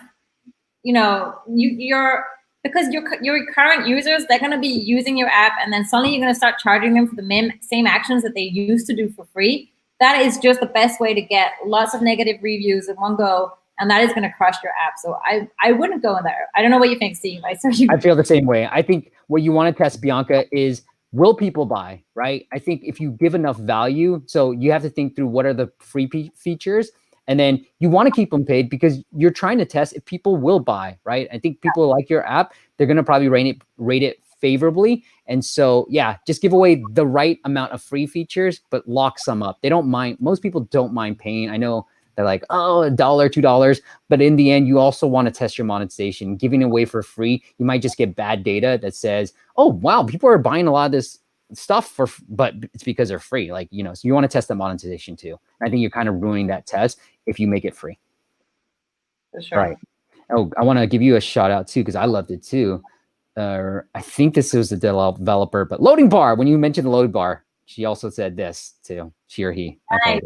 because your current users, they're going to be using your app and then suddenly you're going to start charging them for the same actions that they used to do for free. That is just the best way to get lots of negative reviews in one go, and that is going to crush your app. So I wouldn't go in there. I don't know what you think, Steve. I feel the same way. I think what you want to test, Bianca, is will people buy, right? I think if you give enough value, so you have to think through what are the free features, and then you want to keep them paid because you're trying to test if people will buy, right? I think people like your app. They're going to probably rate it favorably. And so, yeah, just give away the right amount of free features, but lock some up. They don't mind. Most people don't mind paying. I know they're like, oh, $1, $2. But in the end, you also want to test your monetization. Giving away for free, you might just get bad data that says, oh, wow, people are buying a lot of this stuff but it's because they're free. So you want to test the monetization too. And I think you're kind of ruining that test if you make it free. For sure. All right. Oh, I want to give you a shout out too, because I loved it too. I think this was the developer, but loading bar, when you mentioned the load bar, she also said this too. She or he. Nice.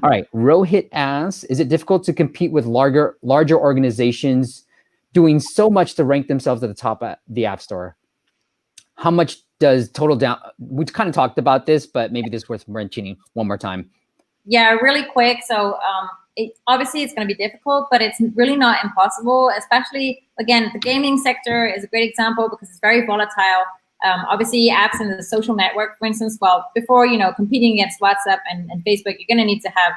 All right. Rohit asks, is it difficult to compete with larger organizations doing so much to rank themselves at the top at the App Store? How much does total down? We kind of talked about this, but maybe this is worth mentioning one more time. Yeah, really quick. So obviously it's going to be difficult, but it's really not impossible. Especially, again, the gaming sector is a great example because it's very volatile. Obviously, apps in the social network, for instance, well, before competing against WhatsApp and Facebook, you're going to need to have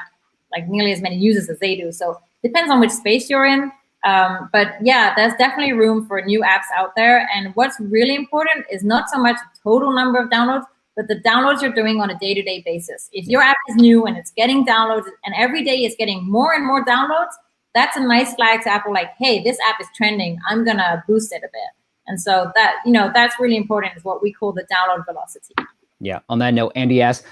like nearly as many users as they do. So it depends on which space you're in. But yeah, there's definitely room for new apps out there. And what's really important is not so much the total number of downloads, but the downloads you're doing on a day-to-day basis. If your app is new and it's getting downloads and every day it's getting more and more downloads, that's a nice flag to Apple, like, hey, this app is trending, I'm gonna boost it a bit. And so that, that's really important, is what we call the download velocity. Yeah, on that note, Andy asks,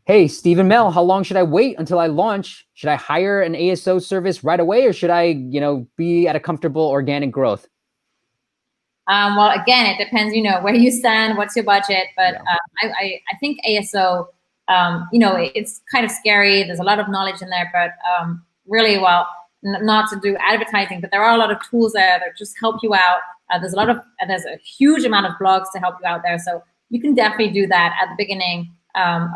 hey, Steve and Mel, how long should I wait until I launch? Should I hire an ASO service right away, or should I, be at a comfortable organic growth? Well, again, it depends, where you stand, what's your budget. But yeah. I think ASO, it's kind of scary. There's a lot of knowledge in there, but really, well, not to do advertising, but there are a lot of tools there that just help you out. There's a huge amount of blogs to help you out there. So you can definitely do that at the beginning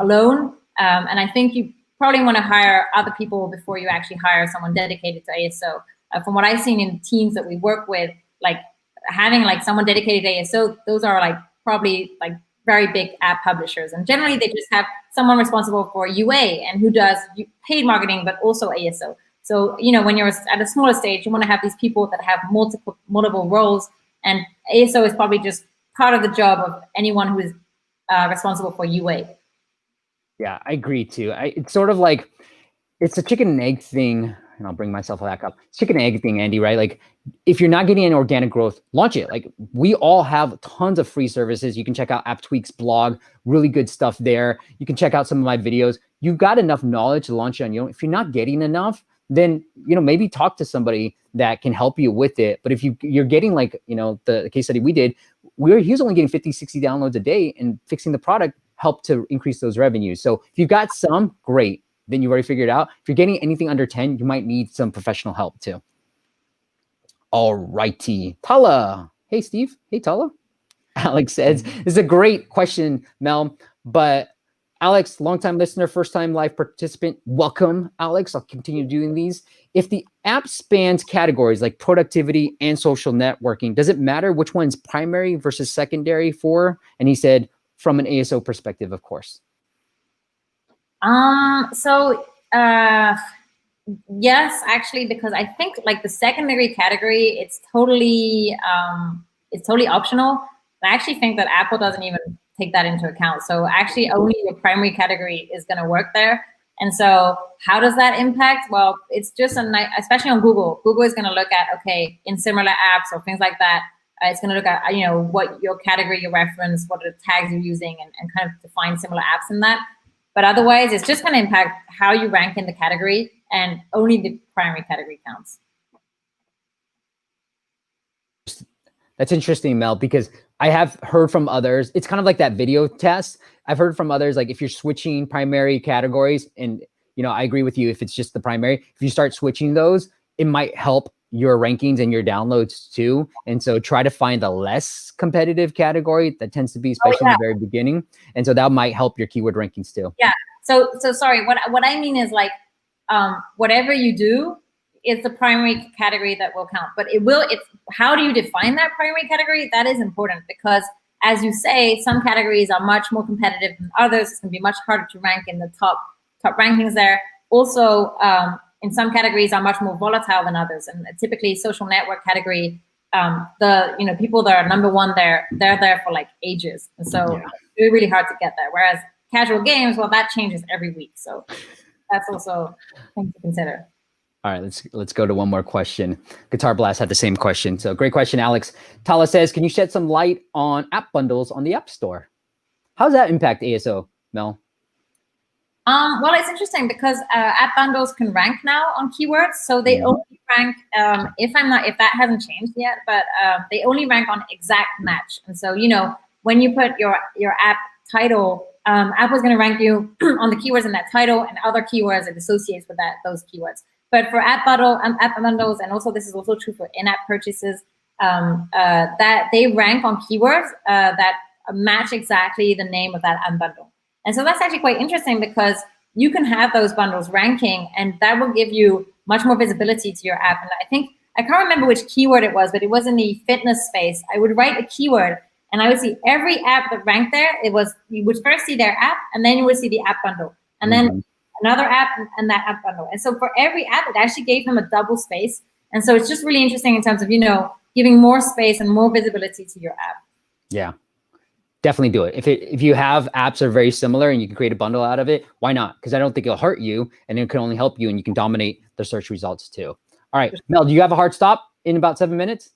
alone. And I think you probably want to hire other people before you actually hire someone dedicated to ASO. From what I've seen in teams that we work with, like having like someone dedicated to ASO, those are like probably like very big app publishers. And generally they just have someone responsible for UA and who does paid marketing, but also ASO. So, when you're at a smaller stage, you want to have these people that have multiple roles, and ASO is probably just part of the job of anyone who is responsible for UA. Yeah, I agree too. It's sort of like, it's a chicken and egg thing, and I'll bring myself back up. Chicken and egg thing, Andy, right? Like, if you're not getting any organic growth, launch it. Like, we all have tons of free services. You can check out AppTweak's blog, really good stuff there. You can check out some of my videos. You've got enough knowledge to launch it on your own. If you're not getting enough, then, maybe talk to somebody that can help you with it. But if you're getting like, the case study we did, he was only getting 50, 60 downloads a day, and fixing the product helped to increase those revenues. So if you've got some, great. Then you already figured it out. If you're getting anything under 10, you might need some professional help too. All righty. Tala. Hey, Steve. Hey, Tala. Alex says, this is a great question, Mel. But Alex, longtime listener, first time live participant. Welcome, Alex. I'll continue doing these. If the app spans categories like productivity and social networking, does it matter which one's primary versus secondary for? And he said, from an ASO perspective, of course. Yes, actually, because I think like the secondary category, it's totally optional. I actually think that Apple doesn't even take that into account. So actually only your primary category is going to work there. And so how does that impact? Well, it's just especially on Google. Google is going to look at, okay, in similar apps or things like that, it's going to look at, you know, what your category, your reference, what are the tags you're using, and kind of define similar apps in that. But otherwise, it's just going to impact how you rank in the category, and only the primary category counts. That's interesting, Mel, because I have heard from others, it's kind of like that video test. I've heard from others, like if you're switching primary categories, and you know, I agree with you, if it's just the primary, if you start switching those, it might help your rankings and your downloads too. And so try to find a less competitive category that tends to be, especially in the very beginning. And so that might help your keyword rankings too. Yeah. So sorry, what I mean is like, whatever you do, it's the primary category that will count. But it's how do you define that primary category? That is important, because as you say, some categories are much more competitive than others. It's going to be much harder to rank in the top rankings there. Also, in some categories are much more volatile than others. And typically social network category, people that are number one there, they're there for like ages. And so it's really, really hard to get there. Whereas casual games, well, that changes every week. So that's also something to consider. All right, let's go to one more question. Guitar Blast had the same question. So great question, Alex. Tala says, can you shed some light on app bundles on the App Store? How does that impact ASO, Mel? Well, it's interesting because app bundles can rank now on keywords. So they only rank, if that hasn't changed yet, but they only rank on exact match. And so, you know, when you put your app title, Apple's going to rank you on the keywords in that title and other keywords it associates with those keywords. But for app bundles, and also this is also true for in-app purchases, that they rank on keywords that match exactly the name of that app bundle. And so that's actually quite interesting, because you can have those bundles ranking, and that will give you much more visibility to your app. And I think, I can't remember which keyword it was, but it was in the fitness space. I would write a keyword, and I would see every app that ranked there. You would first see their app, and then you would see the app bundle, and then another app and that app bundle. And so for every app, it actually gave them a double space. And so it's just really interesting in terms of, you know, giving more space and more visibility to your app. Yeah, definitely do it. If you have apps that are very similar and you can create a bundle out of it, why not? Because I don't think it'll hurt you, and it can only help you, and you can dominate the search results too. All right, Mel, do you have a hard stop in about 7 minutes?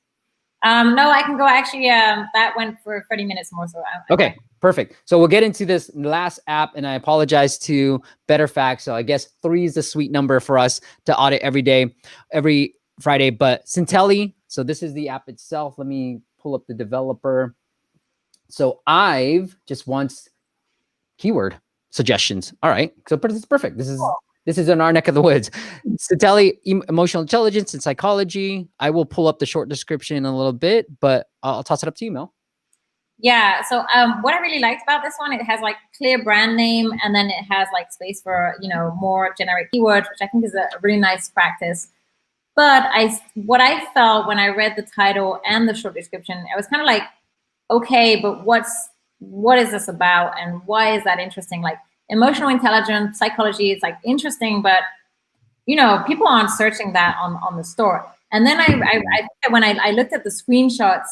No, I can go. Actually, that went for 30 minutes more. So okay, perfect. So we'll get into this last app, and I apologize to Better Facts. So I guess 3 is the sweet number for us to audit every day, every Friday. But Centelli, so this is the app itself. Let me pull up the developer. So I've just wants keyword suggestions. All right, so this is perfect. This is in our neck of the woods. Centelli, emotional intelligence and psychology. I will pull up the short description in a little bit, but I'll toss it up to you, Mel. Yeah, so what I really liked about this one, it has like clear brand name, and then it has like space for, you know, more generic keywords, which I think is a really nice practice. But what I felt when I read the title and the short description, I was kind of like, okay, but what is this about, and why is that interesting? Like emotional intelligence, psychology, it's like interesting, but you know, people aren't searching that on the store. And then when I looked at the screenshots,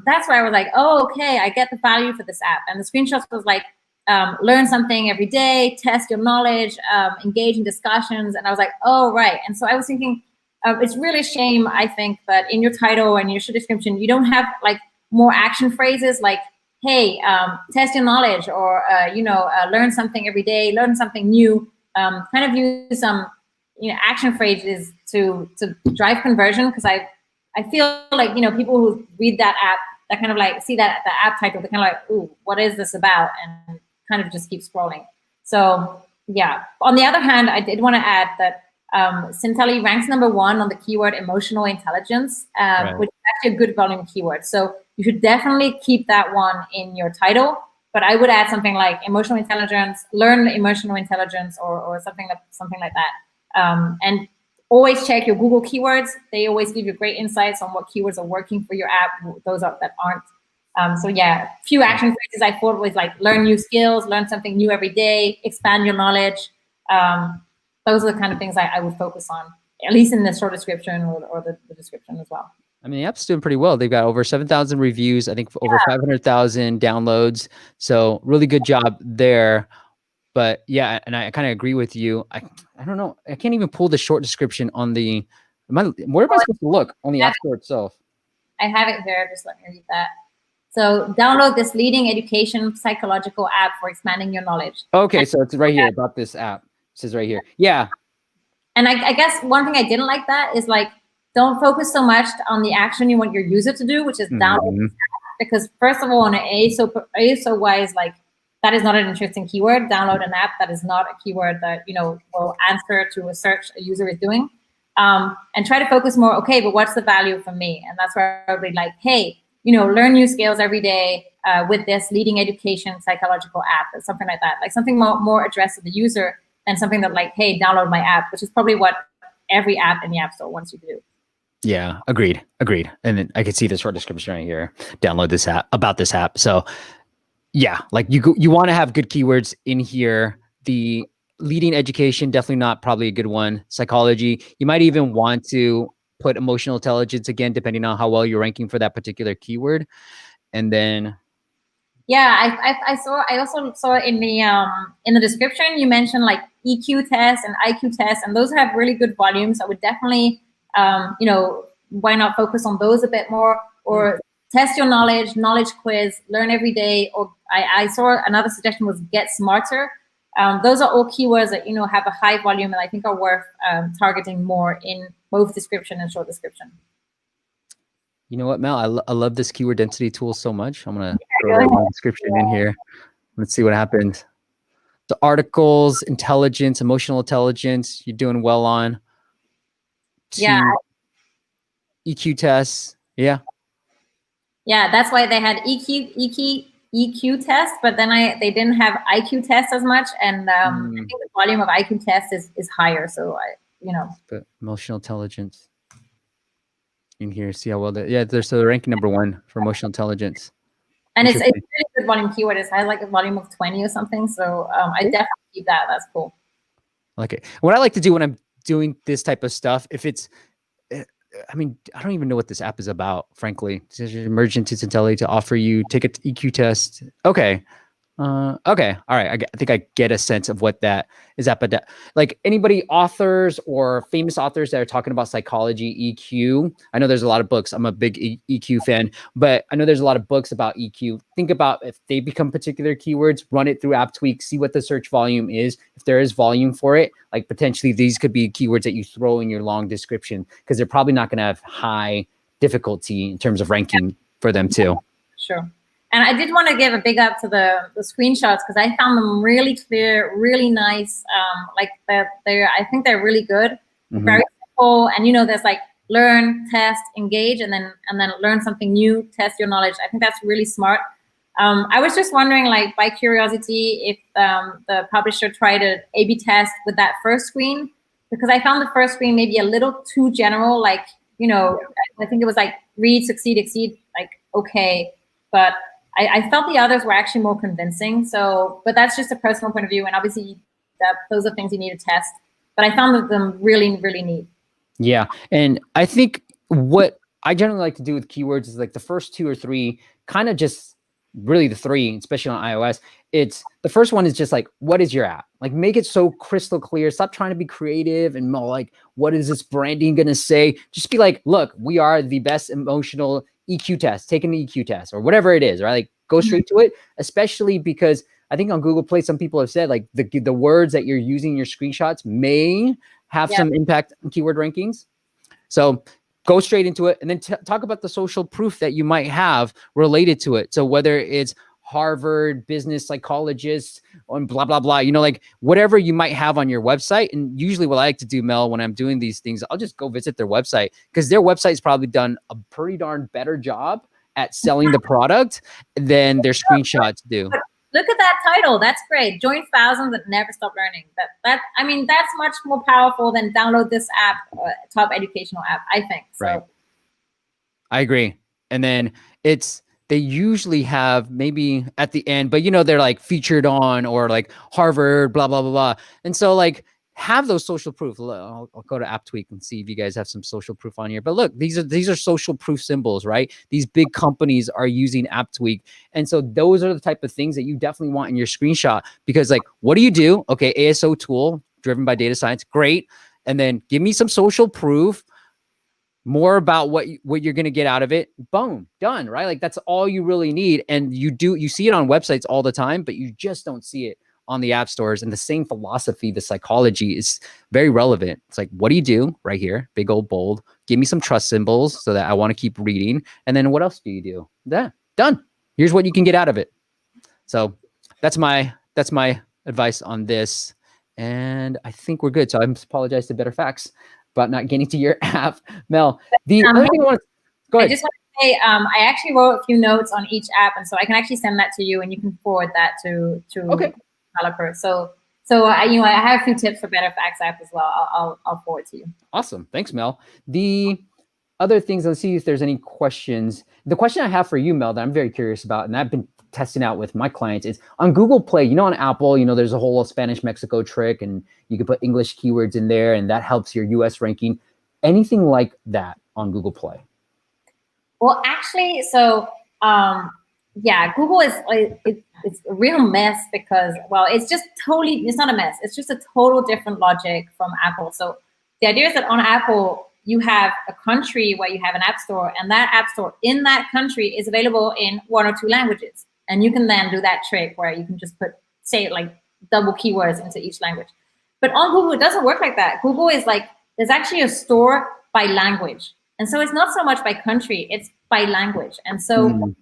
that's where I was like, oh, okay, I get the value for this app. And the screenshots was like, learn something every day, test your knowledge, engage in discussions. And I was like, oh, right. And so I was thinking, it's really a shame, I think, that in your title and your short description, you don't have like more action phrases like, hey, test your knowledge, or, learn something every day, learn something new, kind of use some, action phrases to drive conversion. Because I feel like, people who read that app, that kind of like see that the app title, they're kind of like, ooh, what is this about? And kind of just keep scrolling. So yeah, on the other hand, I did want to add that Centelli ranks #1 on the keyword emotional intelligence, right, which is actually a good volume keyword. So you should definitely keep that one in your title. But I would add something like emotional intelligence, learn emotional intelligence, or something like that. And always check your Google keywords. They always give you great insights on what keywords are working for your app, those that aren't. So yeah, few action phrases I thought was like learn new skills, learn something new every day, expand your knowledge. Those are the kind of things I would focus on, at least in the short description or the description as well. I mean, the app's doing pretty well. They've got over 7,000 reviews. I think over 500,000 downloads. So really good job there. But yeah, and I kind of agree with you. I don't know. I can't even pull the short description on the. Where am I supposed to look on the App Store itself? I have it here. Just let me read that. So download this leading education psychological app for expanding your knowledge. Okay, so it's right here about this app. It says right here. Yeah. And I guess one thing I didn't like that is like, don't focus so much on the action you want your user to do, which is download this app. Because first of all, on an ASO wise, like that is not an interesting keyword. Download an app, that is not a keyword that, you know, will answer to a search a user is doing. And try to focus more, okay, but what's the value for me? And that's where I would be like, hey, you know, learn new skills every day with this leading education psychological app, or something like that. Like something more addressed to the user than something that like, hey, download my app, which is probably what every app in the App Store wants you to do. Yeah, agreed. And then I could see the short description right here. Download this app, about this app. So yeah, like you want to have good keywords in here. The leading education, definitely not probably a good one. Psychology, you might even want to put emotional intelligence again, depending on how well you're ranking for that particular keyword. And then yeah, I also saw in the description you mentioned like EQ tests and IQ tests, and those have really good volumes. I would definitely you know, why not focus on those a bit more, or test your knowledge quiz, learn every day. Or I saw another suggestion was get smarter. Those are all keywords that, you know, have a high volume and I think are worth targeting more in both description and short description. You know what, Mel? I love this keyword density tool so much. I'm gonna throw the description in here. Let's see what happens. The articles, intelligence, emotional intelligence, you're doing well on. Yeah. EQ tests. Yeah. Yeah, that's why they had EQ test, but then they didn't have IQ test as much, and I think the volume of IQ test is higher. So you know, but emotional intelligence in here. See how well they're ranking number 1 for emotional intelligence. And it's a really good volume keyword. It has like a volume of 20 or something. So I definitely keep that. That's cool. Okay. What I like to do when I'm doing this type of stuff, if it's, I mean, I don't even know what this app is about, frankly. It says emergency intelligence to offer you, take an EQ test. Okay. Okay. All right. I think I get a sense of what that is at, but like anybody, authors or famous authors that are talking about psychology, EQ. I know there's a lot of books. I'm a big EQ fan, but I know there's a lot of books about EQ. Think about if they become particular keywords, run it through AppTweak, see what the search volume is. If there is volume for it, like potentially these could be keywords that you throw in your long description, because they're probably not going to have high difficulty in terms of ranking for them too. Sure. And I did want to give a big up to the screenshots, because I found them really clear, really nice. Like I think they're really good, very simple. And you know, there's like learn, test, engage, and then learn something new, test your knowledge. I think that's really smart. I was just wondering, like by curiosity, if the publisher tried an A/B test with that first screen, because I found the first screen maybe a little too general. Like, you know, I think it was like read, succeed, exceed, like okay, but I felt the others were actually more convincing. So, but that's just a personal point of view. And obviously those are things you need to test. But I found them really, really neat. Yeah. And I think what I generally like to do with keywords is like the first 2 or 3, kind of just really the 3, especially on iOS. It's the first one is just like, what is your app? Like make it so crystal clear. Stop trying to be creative and more like, what is this branding going to say? Just be like, look, we are the best emotional EQ test, take an EQ test or whatever it is, right? Like go straight to it, especially because I think on Google Play, some people have said like the words that you're using in your screenshots may have some impact on keyword rankings. So go straight into it and then talk about the social proof that you might have related to it. So whether it's Harvard business psychologist on blah, blah, blah, you know, like whatever you might have on your website. And usually what I like to do, Mel, when I'm doing these things, I'll just go visit their website, because their website's probably done a pretty darn better job at selling the product than their screenshots do. Look at that title. That's great. Join thousands that never stop learning. I mean, that's much more powerful than download this app, top educational app, I think. So. Right. I agree. And then they usually have maybe at the end, but you know, they're like featured on or like Harvard, blah, blah, blah, blah. And so like, have those social proof. I'll go to AppTweak and see if you guys have some social proof on here. But look, these are social proof symbols, right? These big companies are using AppTweak. And so those are the type of things that you definitely want in your screenshot, because like, what do you do? Okay, ASO tool driven by data science. Great. And then give me some social proof, more about what you're going to get out of it. Boom, done, right? Like that's all you really need. And you see it on websites all the time, but you just don't see it on the app stores. And the same philosophy, the psychology is very relevant. It's like, what do you do right here? Big old bold, give me some trust symbols so that I want to keep reading. And then what else do you do? Yeah, done. Here's what you can get out of it. So that's my advice on this. And I think we're good. So I apologize to Better Facts about not getting to your app. Mel, the other thing I want to go ahead. I just want to say, I actually wrote a few notes on each app, and so I can actually send that to you, and you can forward that to developers. So I have a few tips for Better Facts app as well. I'll forward to you. Awesome, thanks, Mel. The other things, let's see if there's any questions. The question I have for you, Mel, that I'm very curious about, and I've been testing out with my clients, is on Google Play. On Apple, there's a whole Spanish Mexico trick, and you can put English keywords in there, and that helps your US ranking. Anything like that on Google Play? Well, actually, so Google is it's a real mess because, well, it's not a mess. It's just a total different logic from Apple. So the idea is that on Apple, you have a country where you have an app store, and that app store in that country is available in 1 or 2 languages. And you can then do that trick where you can just say like double keywords into each language. But on Google, it doesn't work like that. Google is like, there's actually a store by language. And so it's not so much by country, it's by language. And so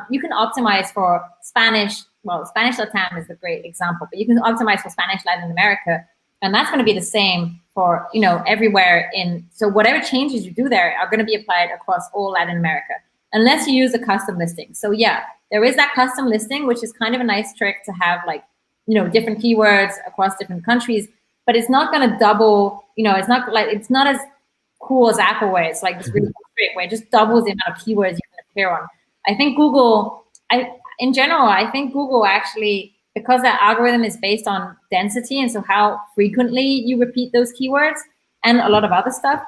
you can optimize for Spanish. Well, Spanish Latam is a great example, but you can optimize for Spanish Latin America. And that's going to be the same for, everywhere so whatever changes you do there are going to be applied across all Latin America, unless you use a custom listing. So yeah, there is that custom listing, which is kind of a nice trick to have, like, different keywords across different countries, but it's not going to double, it's not as cool as Apple, where it's like this really cool trick where it just doubles the amount of keywords you can appear on. I think Google, in general, actually, because that algorithm is based on density, and so how frequently you repeat those keywords and a lot of other stuff,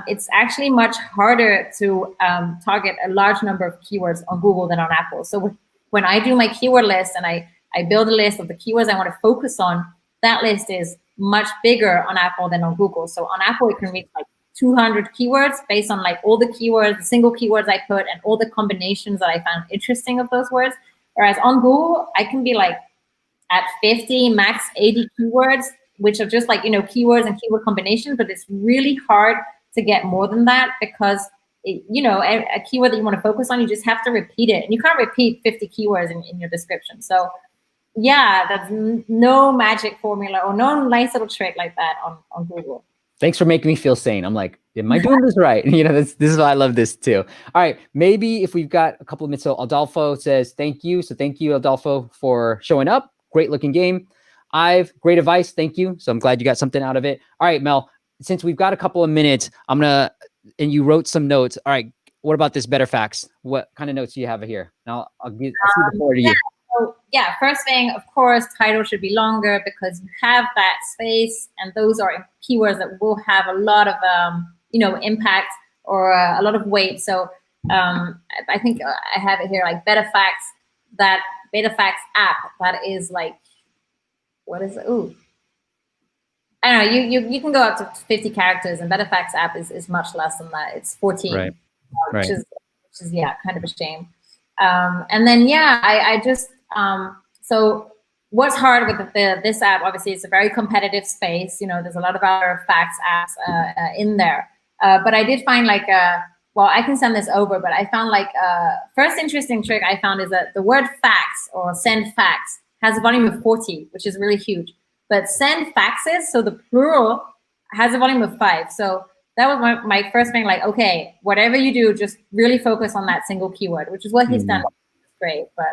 it's actually much harder to target a large number of keywords on Google than on Apple. So when I do my keyword list and I build a list of the keywords I want to focus on, that list is much bigger on Apple than on Google. So on Apple, it can reach like 200 keywords based on like all the keywords, the single keywords I put, and all the combinations that I found interesting of those words. Whereas on Google, I can be like at 50, max 80 keywords, which are just like, keywords and keyword combinations, but it's really hard to get more than that because, a keyword that you want to focus on, you just have to repeat it. And you can't repeat 50 keywords in your description. So yeah, there's no magic formula or no nice little trick like that on Google. Thanks for making me feel sane. I'm like, am I doing this right? This is why I love this too. All right, maybe if we've got a couple of minutes. So Adolfo says, thank you. So thank you, Adolfo, for showing up. Great looking game. Great advice. Thank you. So I'm glad you got something out of it. All right, Mel, since we've got a couple of minutes, and you wrote some notes. All right, what about this Better Facts? What kind of notes do you have here? Now I'll see the floor to you. So yeah, first thing, of course, title should be longer because you have that space, and those are keywords that will have a lot of impact or a lot of weight. So I think I have it here, like Better Facts, that Better Facts app that is like, what is it? Ooh, I don't know. You can go up to 50 characters, and Better Facts app is much less than that. It's 14, right. Which is kind of a shame. And then I just so what's hard with this app? Obviously, it's a very competitive space. There's a lot of other facts apps in there. But I did find well, I can send this over, but I found first interesting trick I found is that the word facts or send facts has a volume of 40, which is really huge. But send faxes, so the plural, has a volume of 5. So that was my first thing, like, okay, whatever you do, just really focus on that single keyword, which is what he's done. It's great. But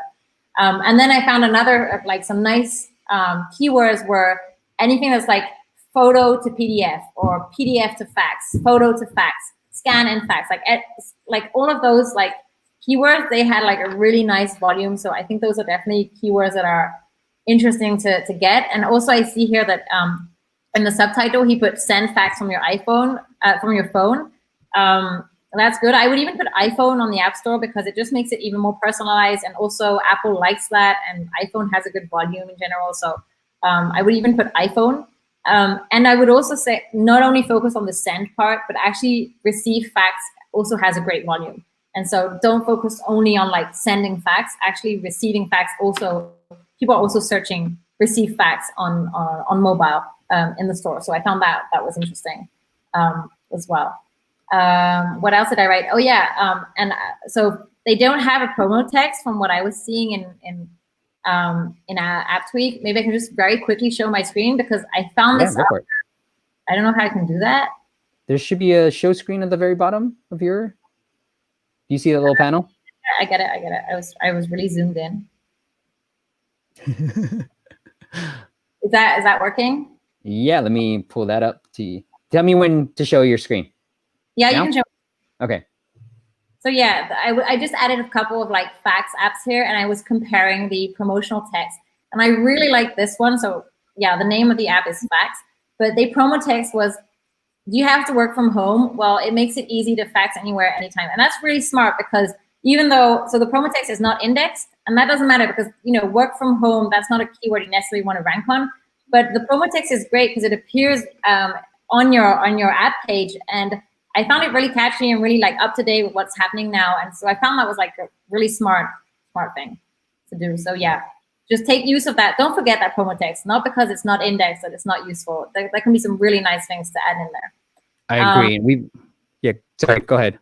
and then I found another, some nice keywords were anything that's like photo to PDF or PDF to fax, photo to fax, scan and fax, like all of those keywords, they had a really nice volume. So I think those are definitely keywords that are interesting to get. And also I see here that in the subtitle, he put send facts from your iPhone, from your phone. That's good. I would even put iPhone on the App Store because it just makes it even more personalized. And also Apple likes that, and iPhone has a good volume in general. So I would even put iPhone. And I would also say not only focus on the send part, but actually receive facts also has a great volume. And so don't focus only on like sending facts, actually receiving facts also. People are also searching receive facts on mobile in the store. So I found that was interesting as well. What else did I write? Oh yeah, so they don't have a promo text from what I was seeing in AppTweak. Maybe I can just very quickly show my screen because I found this out. I don't know how I can do that. There should be a show screen at the very bottom of your. Do you see that little panel? I get it. I was really zoomed in. Is that working? Yeah, let me pull that up to you. Tell me when to show your screen. Yeah, now? You can show. Okay. So yeah, I just added a couple of like facts apps here, and I was comparing the promotional text, and I really like this one. So yeah, the name of the app is Facts, but the promo text was, do you have to work from home? Well, it makes it easy to fax anywhere, anytime. And that's really smart because even though, so the promo text is not indexed, and that doesn't matter because, you know, work from home, that's not a keyword you necessarily want to rank on. But the promo text is great because it appears on your app page. And I found it really catchy and really like up to date with what's happening now. And so I found that was like a really smart thing to do. So yeah, just take use of that. Don't forget that promo text, not because it's not indexed that it's not useful. There can be some really nice things to add in there. I agree. Yeah, sorry, go ahead.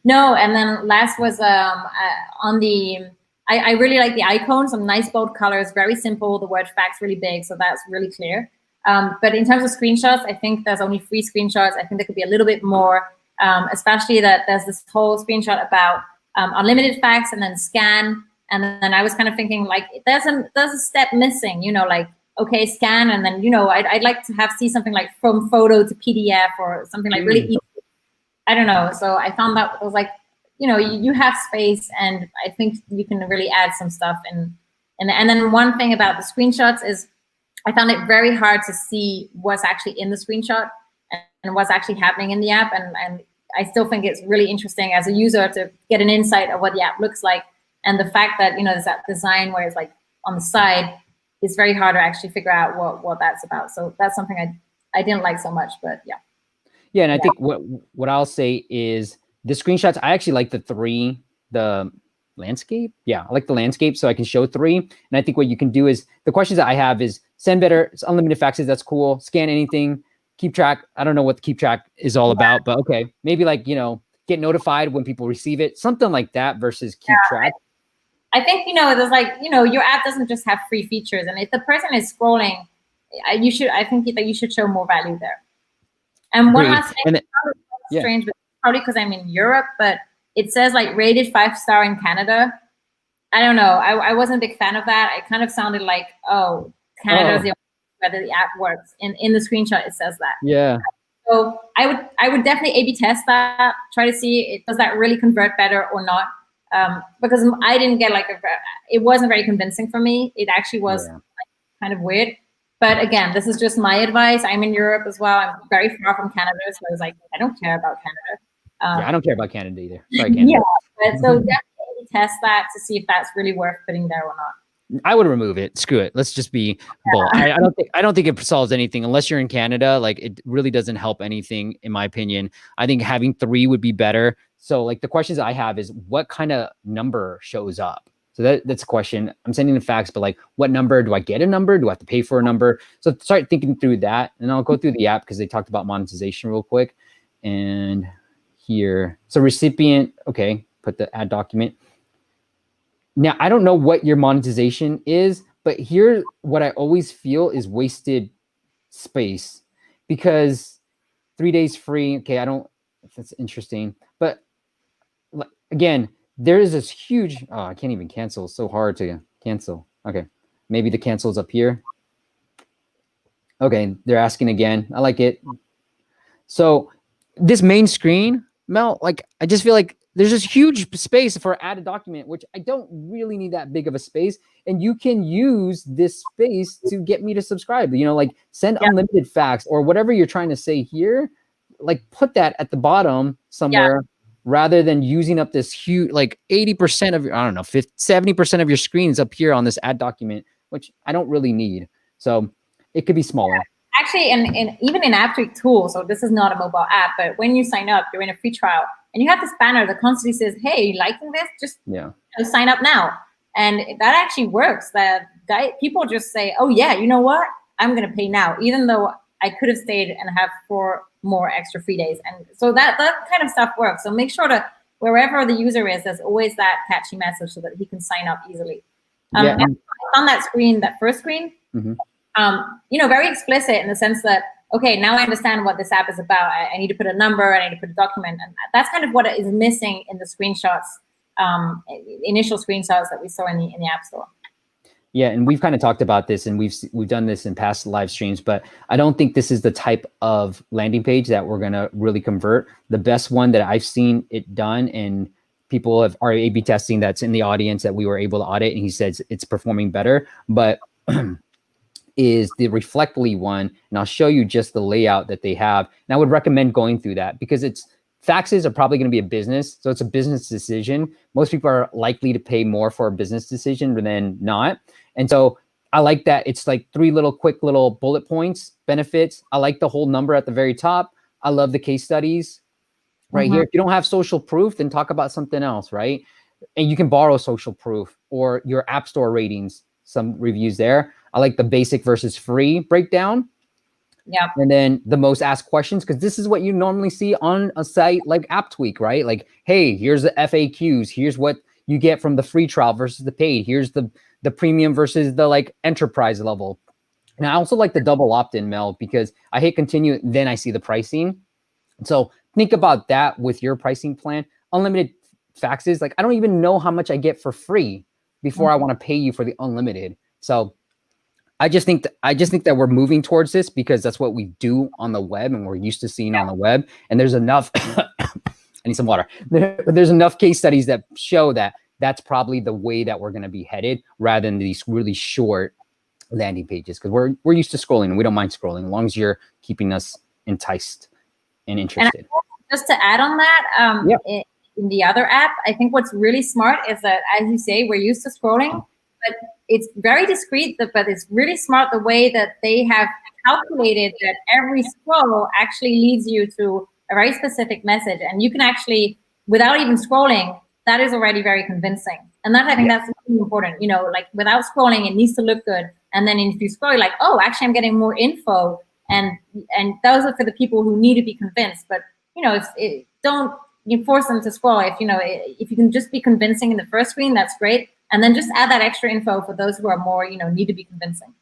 No, and then last was on the, I really like the icon, some nice bold colors, very simple, the word facts really big, so that's really clear. But in terms of screenshots, I think there's only 3 screenshots. I think there could be a little bit more, especially that there's this whole screenshot about unlimited facts and then scan. And then I was kind of thinking like, there's a step missing, you know, like, okay, scan. And then, you know, I'd like to see something like from photo to PDF or something like really easy. I don't know. So I found that was like, you know, you have space, and I think you can really add some stuff. And then one thing about the screenshots is I found it very hard to see what's actually in the screenshot and what's actually happening in the app. And I still think it's really interesting as a user to get an insight of what the app looks like. And the fact that, you know, there's that design where it's like on the side, it's very hard to actually figure out what that's about. So that's something I didn't like so much, but yeah. Yeah, and I think what I'll say is the screenshots, I actually like the landscape. Yeah, I like the landscape, so I can show 3. And I think what you can do is, the questions that I have is send better, it's unlimited faxes, that's cool. Scan anything, keep track. I don't know what the keep track is all about, but okay. Maybe like, you know, get notified when people receive it, something like that versus keep track. I think, you know, there's like, you know, your app doesn't just have free features. And if the person is scrolling, I think that you should show more value there. And one last thing, it's strange, but probably because I'm in Europe, but it says like rated 5-star in Canada. I don't know. I wasn't a big fan of that. It kind of sounded like, oh, Canada is the only whether the app works. In the screenshot, it says that. Yeah. So I would definitely A/B test that. Try to see does that really convert better or not. Because I didn't get like it wasn't very convincing for me. It actually was kind of weird. But again, this is just my advice. I'm in Europe as well. I'm very far from Canada, so I was like, I don't care about Canada. Yeah, I don't care about Canada either. Sorry, Canada. Yeah, but so definitely test that to see if that's really worth putting there or not. I would remove it. Screw it. Let's just be bold. I don't think it solves anything unless you're in Canada. Like, it really doesn't help anything, in my opinion. I think having 3 would be better. So like the questions I have is, what kind of number shows up? So that's a question. I'm sending the fax, but like, what number? Do I get a number? Do I have to pay for a number? So start thinking through that, and I'll go through the app because they talked about monetization real quick. And here, so recipient, okay, put the add document. Now, I don't know what your monetization is, but here, what I always feel is wasted space, because 3 days free. Okay, that's interesting. But again, there is this huge, I can't even cancel. It's so hard to cancel. Okay, maybe the cancel is up here. Okay, they're asking again. I like it. So this main screen, Mel, like, I just feel like there's this huge space for add a document, which I don't really need that big of a space. And you can use this space to get me to subscribe, like send unlimited facts or whatever you're trying to say here, like put that at the bottom somewhere rather than using up this huge, like 80% of your, I don't know, 50, 70% of your screens up here on this add document, which I don't really need. So it could be smaller. Actually, and even in AppTweak tool, so this is not a mobile app, but when you sign up, you're in a free trial, and you have this banner that constantly says, "Hey, you liking this? Just sign up now." And that actually works. That people just say, "Oh yeah, you know what? I'm going to pay now," even though I could have stayed and have 4 more extra free days. And so that kind of stuff works. So make sure to wherever the user is, there's always that catchy message so that he can sign up easily. And on that screen, that first screen. Very explicit in the sense that, okay, now I understand what this app is about. I need to put a number, I need to put a document. And that's kind of what is missing in the screenshots, initial screenshots that we saw in the App Store. Yeah, and we've kind of talked about this, and we've done this in past live streams, but I don't think this is the type of landing page that we're gonna really convert. The best one that I've seen it done, and people are A/B testing that's in the audience that we were able to audit, and he says it's performing better, but is the Reflectly one, and I'll show you just the layout that they have. And I would recommend going through that because faxes are probably going to be a business, so it's a business decision. Most people are likely to pay more for a business decision than not, and so I like that it's like 3 quick little bullet points, benefits. I like the whole number at the very top. I love the case studies right here. If you don't have social proof, then talk about something else, right? And you can borrow social proof or your App Store ratings, some reviews there. I like the basic versus free breakdown. Yeah. And then the most asked questions, because this is what you normally see on a site like AppTweak, right? Like, hey, here's the FAQs. Here's what you get from the free trial versus the paid. Here's the premium versus the enterprise level. And I also like the double opt-in, Mel, because I hit continue, then I see the pricing. So think about that with your pricing plan. Unlimited faxes, I don't even know how much I get for free before I want to pay you for the unlimited. So I just think that we're moving towards this because that's what we do on the web and we're used to seeing on the web. And there's enough, I need some water. There's enough case studies that show that that's probably the way that we're going to be headed rather than these really short landing pages. Because we're used to scrolling and we don't mind scrolling as long as you're keeping us enticed and interested. And just to add on that, in the other app, I think what's really smart is that, as you say, we're used to scrolling, but it's very discreet, but it's really smart the way that they have calculated that every scroll actually leads you to a very specific message. And you can actually, without even scrolling, that is already very convincing. And that, I think that's really important. Without scrolling, it needs to look good. And then if you scroll, you're like, oh, actually, I'm getting more info. And those are for the people who need to be convinced. But, don't you force them to scroll. If you can just be convincing in the first screen, that's great. And then just add that extra info for those who are more, need to be convincing.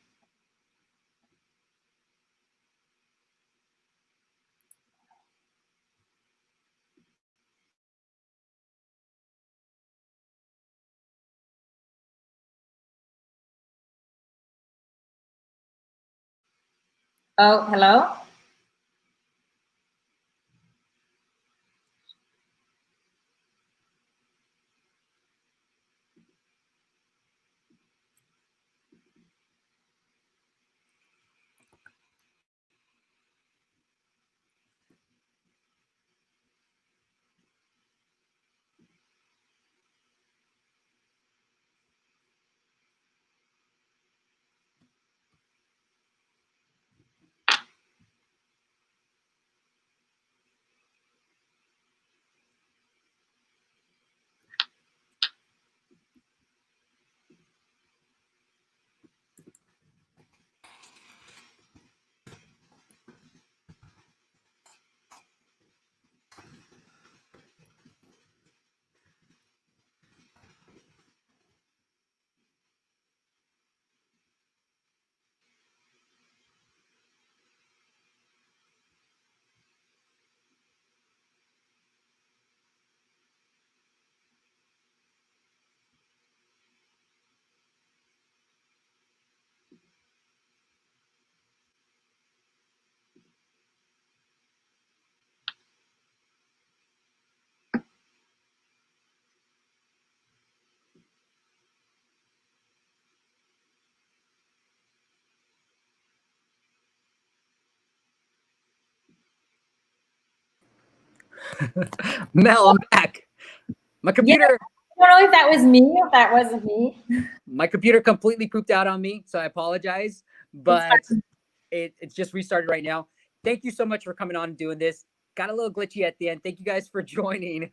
Oh, hello? Mel, I'm back. My computer. Yeah, I don't know if that was me or if that wasn't me. My computer completely pooped out on me, so I apologize. But it's just restarted right now. Thank you so much for coming on and doing this. Got a little glitchy at the end. Thank you guys for joining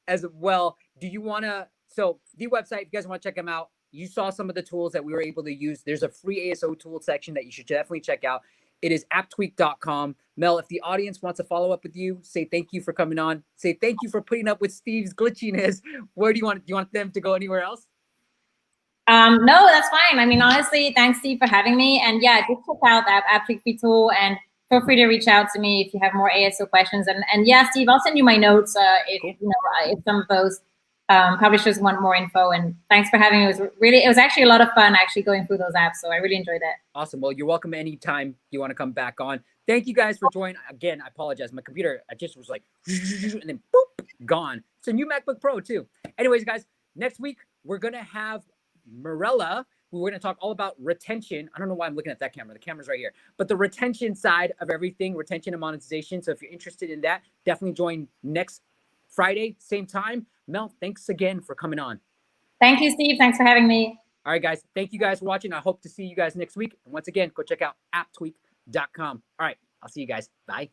as well. Do you want to? So the website, if you guys want to check them out, you saw some of the tools that we were able to use. There's a free ASO tool section that you should definitely check out. It is apptweak.com. Mel, if the audience wants to follow up with you, say thank you for coming on. Say thank you for putting up with Steve's glitchiness. Where do you want? Do you want them to go anywhere else? No, that's fine. I mean, honestly, thanks, Steve, for having me. And yeah, just check out that AppTweak free tool and feel free to reach out to me if you have more ASO questions. And yeah, Steve, I'll send you my notes if you know if some of those publishers want more info. And thanks for having me. It was actually a lot of fun actually going through those apps. So I really enjoyed it. Awesome. Well, you're welcome anytime you want to come back on. Thank you guys for joining. Again, I apologize. My computer, I just was like, and then boop, gone. It's a new MacBook Pro too. Anyways, guys, next week we're going to have Marella, who we're going to talk all about retention. I don't know why I'm looking at that camera. The camera's right here. But the retention side of everything, retention and monetization. So if you're interested in that, definitely join next Friday, same time. Mel, thanks again for coming on. Thank you, Steve. Thanks for having me. All right, guys. Thank you guys for watching. I hope to see you guys next week. And once again, go check out apptweak.com. All right. I'll see you guys. Bye.